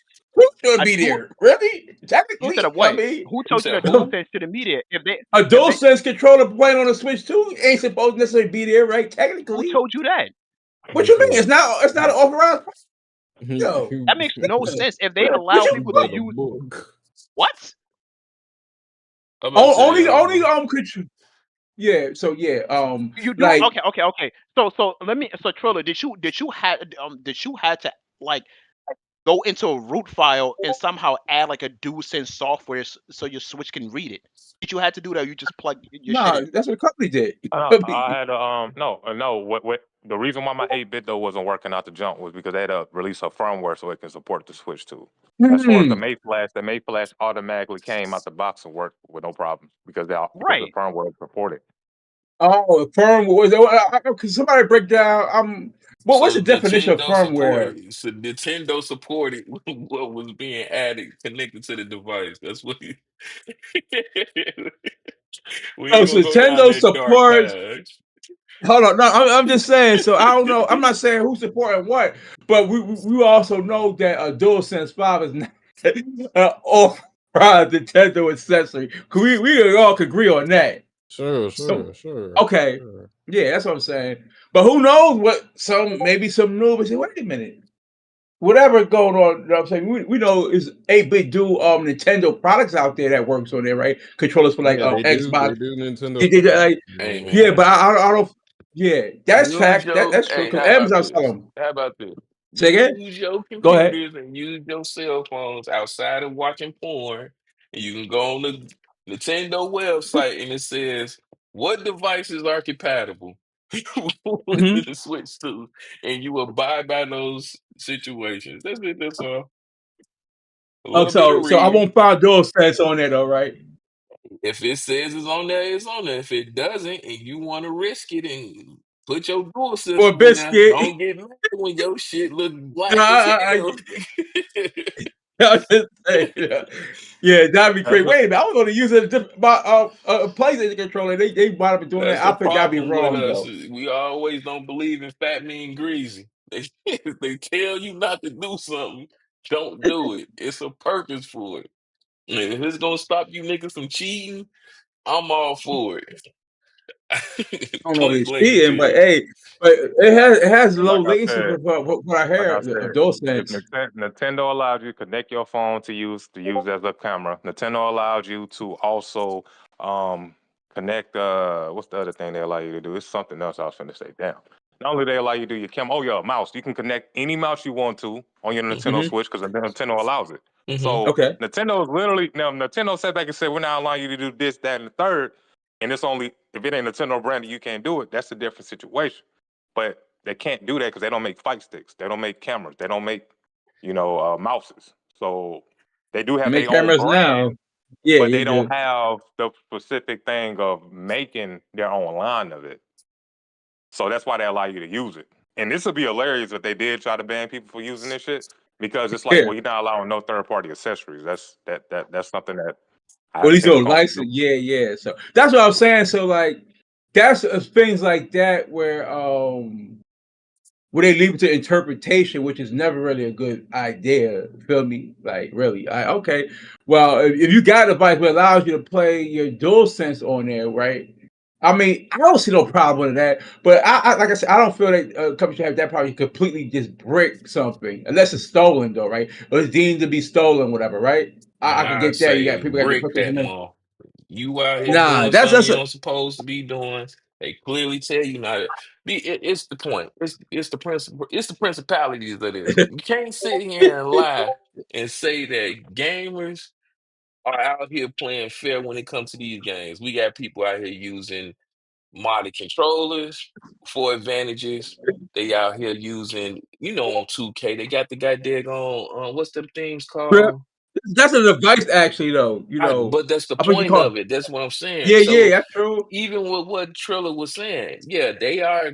should a be dual. there. Really? You said Technically, a I what? mean, Who You told you said that dual who? sense shouldn't be there? a If dual they sense controller playing on the Switch too ain't supposed to necessarily be there, right? who Technically, told you that? what you mean? It's not an authorized. Yo, That makes no sense. If they what allow you people to what? By the use book. what? I'm about to say, Only control. Yeah. So yeah. You do Like okay. So let me so Trilla, did you had to like go into a root file and somehow add like a dual sense software so your switch can read it? Did you had to do that or you just plug your shit nah, in? that's what the company did. I had no. What the reason why my 8-bit though wasn't working out the jump was because they had to release a firmware so it can support the Switch too. As far as Hmm. the May Flash automatically came out the box and worked with no problem because the Right. firmware supported. Oh, the firm was. Could somebody break down? Well, what's So the definition of firmware? Nintendo supported what was being added, connected to the device. That's what we Oh, ain't so gonna go down Nintendo that dark supports. path. Hold on, no, I'm just saying. So I don't know. I'm not saying who's supporting what, but we also know that a DualSense 5 is not off Nintendo accessory. We all could agree on that. Sure. Okay, yeah, that's what I'm saying. But who knows what maybe some new. But say, wait a minute, whatever going on. You know what I'm saying we know is 8-bit do Nintendo products out there that works on there, right? Controllers for like Yeah, they do. They Xbox. do They Nintendo did products. like, Hey yeah, man, but I don't. Yeah, that's use fact. your. That's true Hey, because how about Amazon sell this? them. How about this? Say again. Use your Go ahead. computers and use your cell phones outside of watching porn, and you can go on the Nintendo website and it says what devices are compatible with Hmm. the Switch to, and you abide by those situations. That's it. That's all. A Oh, little bit of so I reading. won't find DualSense on there though, right? If it says it's on there, it's on there. If it doesn't, and you want to risk it and put your dual For a system in there, biscuit. don't get mad when your shit look No, black as hell. I just saying, yeah, that'd be That's crazy. Wait a minute, I was going to use a PlayStation controller. They might have been doing That's that. the I think that'd be problem with wrong us. though. We always don't believe in fat, mean, greasy. They tell you not to do something, don't do it. It's a purpose for it. And if it's gonna stop you niggas from cheating, I'm all for it. I don't know if Point it's blank, cheating, but period. hey, but it has low Like I latency said, for what I Like I heard. said, if DualSense. Nintendo allows you to connect your phone to use as a camera, Nintendo allows you to also um connect what's the other thing they allow you to do? It's something else I was finna say. Damn. Not only they allow you to do your camera, oh yeah, mouse. You can connect any mouse you want to on your Nintendo Hmm. Switch because Nintendo allows it. Mm-hmm. So Okay. Nintendo is literally now Nintendo sat back and said we're not allowing you to do this, that, and the third, and it's only if it ain't Nintendo branded you can't do it. That's a different situation. But they can't do that because they don't make fight sticks. They don't make cameras. They don't make, mouses. So they do have Make their own cameras now. brand, Yeah, but you they don't do. have the specific thing of making their own line of it. So that's why they allow you to use it. And this would be hilarious if they did try to ban people for using this shit because it's like, Yeah. well, you're not allowing no third party accessories. That's something that I Well, have at least seen no them go through. license. Yeah. So that's what I'm saying. So like, that's things like that where they leave it to interpretation, which is never really a good idea. Feel me? Like really? Okay. Well, if you got a device that allows you to play your DualSense on there, right? I mean, I don't see no problem with that. But I like I said, I don't feel that companies should have that problem. You completely just brick something, unless it's stolen, though, right? Or it's deemed to be stolen, whatever, right? I Man, can I get that. You got say people got to brick put this that in there. mall. You out here Nah, doing that's something that's you a don't supposed to be doing. They clearly tell you not to be. It's the point. It's the principle. It's the principalities of this. You can't sit here and lie and say that gamers are out here playing fair when it comes to these games. We got people out here using modded controllers for advantages. They out here using, on 2K. They got the goddamn what's them things trip. called? That's a device, actually, though. But that's the I think you point call. of it. That's what I'm saying. Yeah, So that's true. even with what Triller was saying, yeah, they are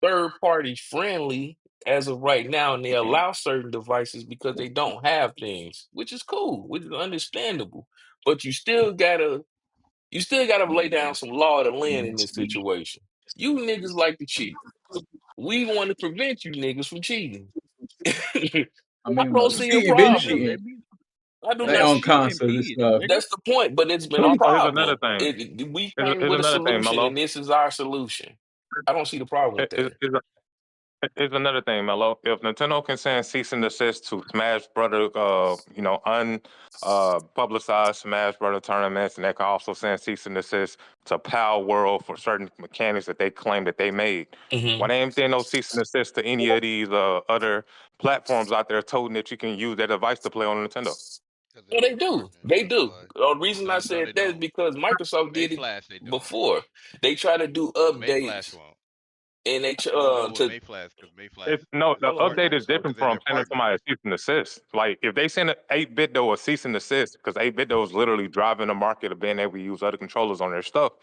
third party friendly as of right now, and they allow certain devices because they don't have things, which is cool, which is understandable. But you still gotta lay down some law of the land in this situation. You niggas like to cheat. We want to prevent you niggas from cheating. I I mean, don't but see a cheating been problem. cheating, I do like not. on consoles and stuff. That's the point, but it's been a Also, here's another problem. thing. We Here's, came here's with a another thing, solution, Melo. and this is our solution. I don't see the problem with that. Here's another thing, Melo. If Nintendo can send cease and desist to Smash Brother, publicized Smash Brother tournaments, and they can also send cease and desist to Power World for certain mechanics that they claim that they made. Hmm. Why they ain't there no cease and desist to any of these other platforms out there told that you can use their device to play on Nintendo? Because Well, they they don't do. encourage They Nintendo to do. play. The reason I No, said they that is don't. because Microsoft May did it Flash, they don't. before. They try to do But May Flash updates, won't. and they They won't do it with to May Flash because May Flash It's, no, is the hold on. part update is Microsoft different because they're from their sending partner. somebody a cease and desist. Like if they send an 8-bit though a cease and desist, because 8-bit though is literally driving the market of being able to use other controllers on their stuff.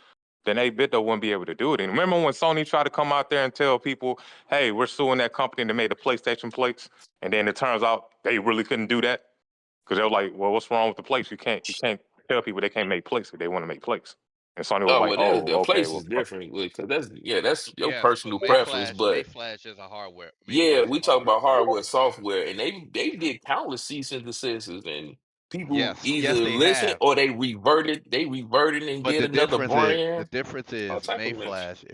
then 8-bit though wouldn't be able to do it. And remember when Sony tried to come out there and tell people, hey, we're suing that company that made the PlayStation plates, and then it turns out they really couldn't do that because they were like, well, what's wrong with the plates? You can't tell people they can't make plates if they want to make plates. And Sony was Oh like, well, oh, the okay, place well, is different because that's your Yes, but personal preference. But Mayflash is a hardware. yeah, Mayflash is we talk hardware about partner. hardware, software, and they did countless cease and desists, and people Yes, either they listened have. or they reverted and But did another the brand, difference all is type of mess. Mayflash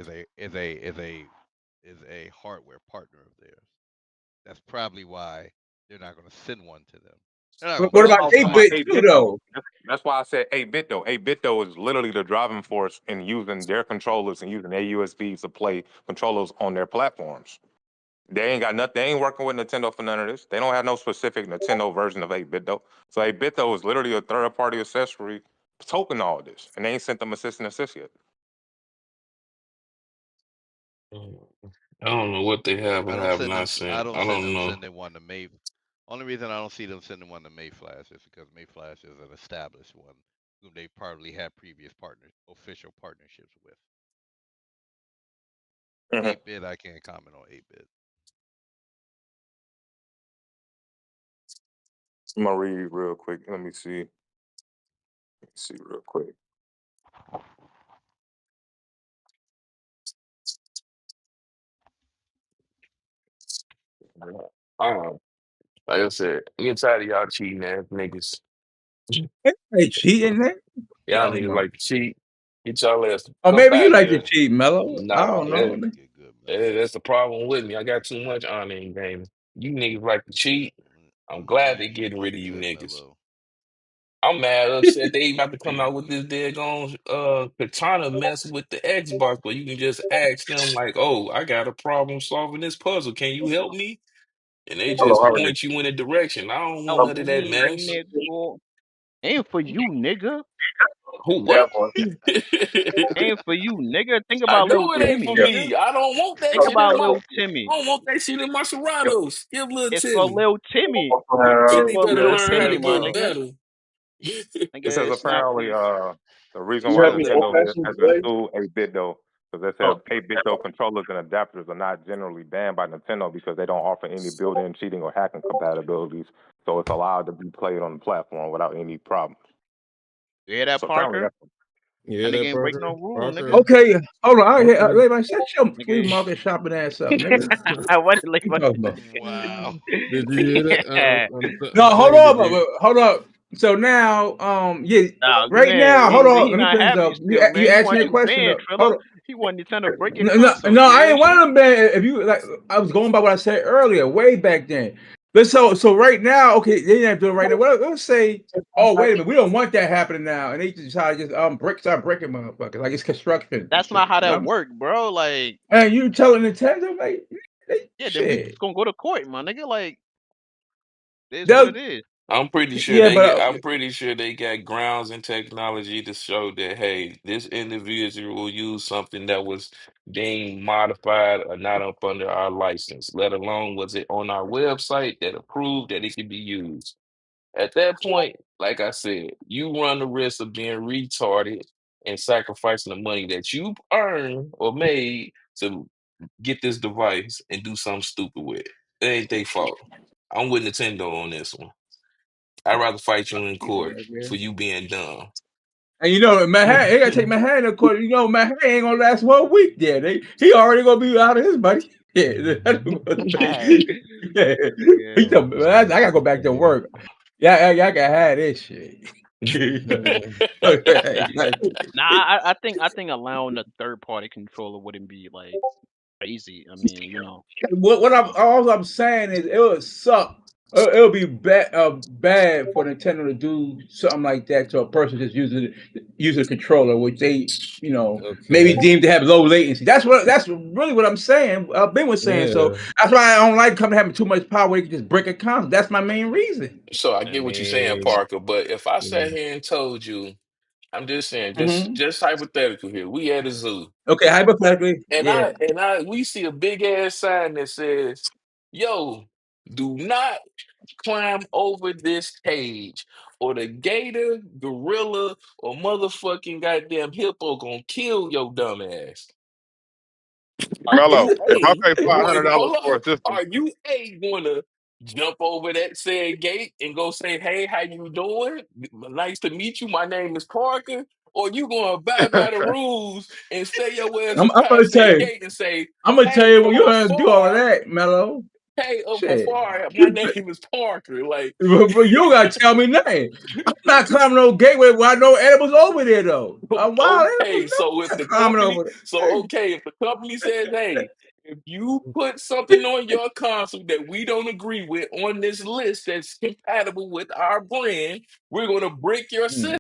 is a hardware partner of theirs. That's probably why they're not going to send one to them. They're not going to but What that's about what I'm talking crucify about. 8-bit them. 2 8-bit though. though? That's why I said 8-bit though. 8-bit though is literally the driving force in using their controllers and using their USBs to play controllers on their platforms. They ain't got nothing. They ain't working with Nintendo for none of this. They don't have no specific Nintendo version of 8-bit though. So 8-bit though is literally a third-party accessory token all this, and they ain't sent them a cease and desist yet. I don't know what they have I or don't have send them. not I sent. don't I send don't them know. sending one to May. Only reason I don't see them sending one to Mayflash is because Mayflash is an established one, whom they probably had previous official partnerships with. Mhm. 8-bit, I can't comment on 8-bit. I'm gonna read real quick. Let me see. See real quick. Um, like I said, I'm getting tired of y'all cheating ass niggas. They cheating there? I Y'all don't niggas know. like to cheat. Get y'all ass the Or fuck maybe you out of like to here. cheat, Mello. I Nah, don't know. Get good, Mello. that's the problem with me. I got too much honor in game. You niggas like to cheat. I'm glad they getting rid of Get you good, niggas. Mello. I'm mad upset they about to come out with this daggone katana mess with the Xbox, but you can just ask them like, oh, I got a problem solving this puzzle. Can you help me? And they Hello, just how are you? point you in a direction. I don't want Help none of that me, mess. nigga. Ain't for you, nigga. Who Yeah, what? boy. Ain't for you, nigga. Think I about little know it ain't Timmy, for Yeah. nigga. me. I don't want that Think shit in about my little Timmy. I don't want that shit in my Yeah. Serranos. Give little It's for Timmy. little Timmy. Little It's Timmy for better little learn how Timmy, to my get nigga. better. It Nigga, says it's not for apparently you. the reason You why have any old Nintendo fashioned hasn't today? sued 8-bit though, because they Oh. said 8-bit though controllers and adapters are not generally banned by Nintendo because they don't offer any built-in cheating or hacking compatibilities, so it's allowed to be played on the platform without any problems. You hear that, So apparently Parker? that's Yeah, That nigga that ain't break no Parker. rule, nigga. Parker. Okay, hold on. I hear, Parker. wait, man, shut your flea Nigga. market shopping ass up, nigga. What did What you talking about? Wow. Did you hear that? No, I'm hold saying, on, did you? hold on. So now, yeah, Nah, right man, now, hold on. he Let me not finish happy up. still, You man. He asked me want a you question banned, though. Hold Trilla. on. He want Nintendo break your No, no, console. no, You I hear ain't that one shit? of them, man. If you like, I was going by what I said earlier, way back then. But so right now, okay, they ain't doing it right now. Well, let's say, oh wait a minute, we don't want that happening now, and they just try to just start breaking motherfuckers like it's construction and That's not shit. how You know that what I mean? work, bro. Like, And you telling Nintendo like, yeah, then we just shit. gonna go to court, my nigga. Like, it is what They'll, it is. yeah, but I'm pretty sure they got grounds and technology to show that hey, this individual will use something that was deemed modified or not up under our license, let alone was it on our website that approved that it could be used. At that point, like I said, you run the risk of being retarded and sacrificing the money that you earned or made to get this device and do something stupid with it. It ain't their fault. I'm with Nintendo on this one. I'd rather fight you in court for you being dumb. And you know, Manhattan, they gotta take Manhattan to court. You know, Manhattan ain't gonna last 1 week there. He already gonna be out of his money. Yeah, that's what yeah. He Nigga. told me, I gotta go back to work. Yeah, y'all can have this shit. Nah, I think allowing a third party controller wouldn't be like crazy. I mean, you know. What all I'm saying is it would suck. It would be bad for Nintendo to do something like that to a person just using a controller, which they maybe Okay. deemed to have low latency. That's really what I'm saying. Ben was saying so. Yeah. That's why I don't like company having too much power where they can just break a console. That's my main reason. So I I get what you're saying, mean, Parker, but if I yeah. sat here and told you, I'm just saying, Hmm. just hypothetical here, we at a zoo, Okay, hypothetically, and yeah. we see a big ass sign that says, "Yo, do not climb over this cage, or the gator, gorilla, or motherfucking goddamn hippo gonna kill your dumb ass. Are Mello, you if I pay $500 hold for up? a system, Are you gonna jump over that said gate and go say, "Hey, how you doing? Nice to meet you. My name is Parker." Or you gonna abide by the rules and stay your ass I'm up gonna past tell that you. gate and say, I'm gonna tell "Hey, you when from you don't do all of afar, that, Mello. hey, Shit. afar, my name is Parker." Like, But you don't gotta tell me nothing. I'm not climbing no gateway where I know animals over there though. I'm wild okay, animals. so No, if I'm the not climbing company, over there. if the company says, "Hey, if you put something on your console that we don't agree with on this list that's compatible with our brand, we're gonna break your system."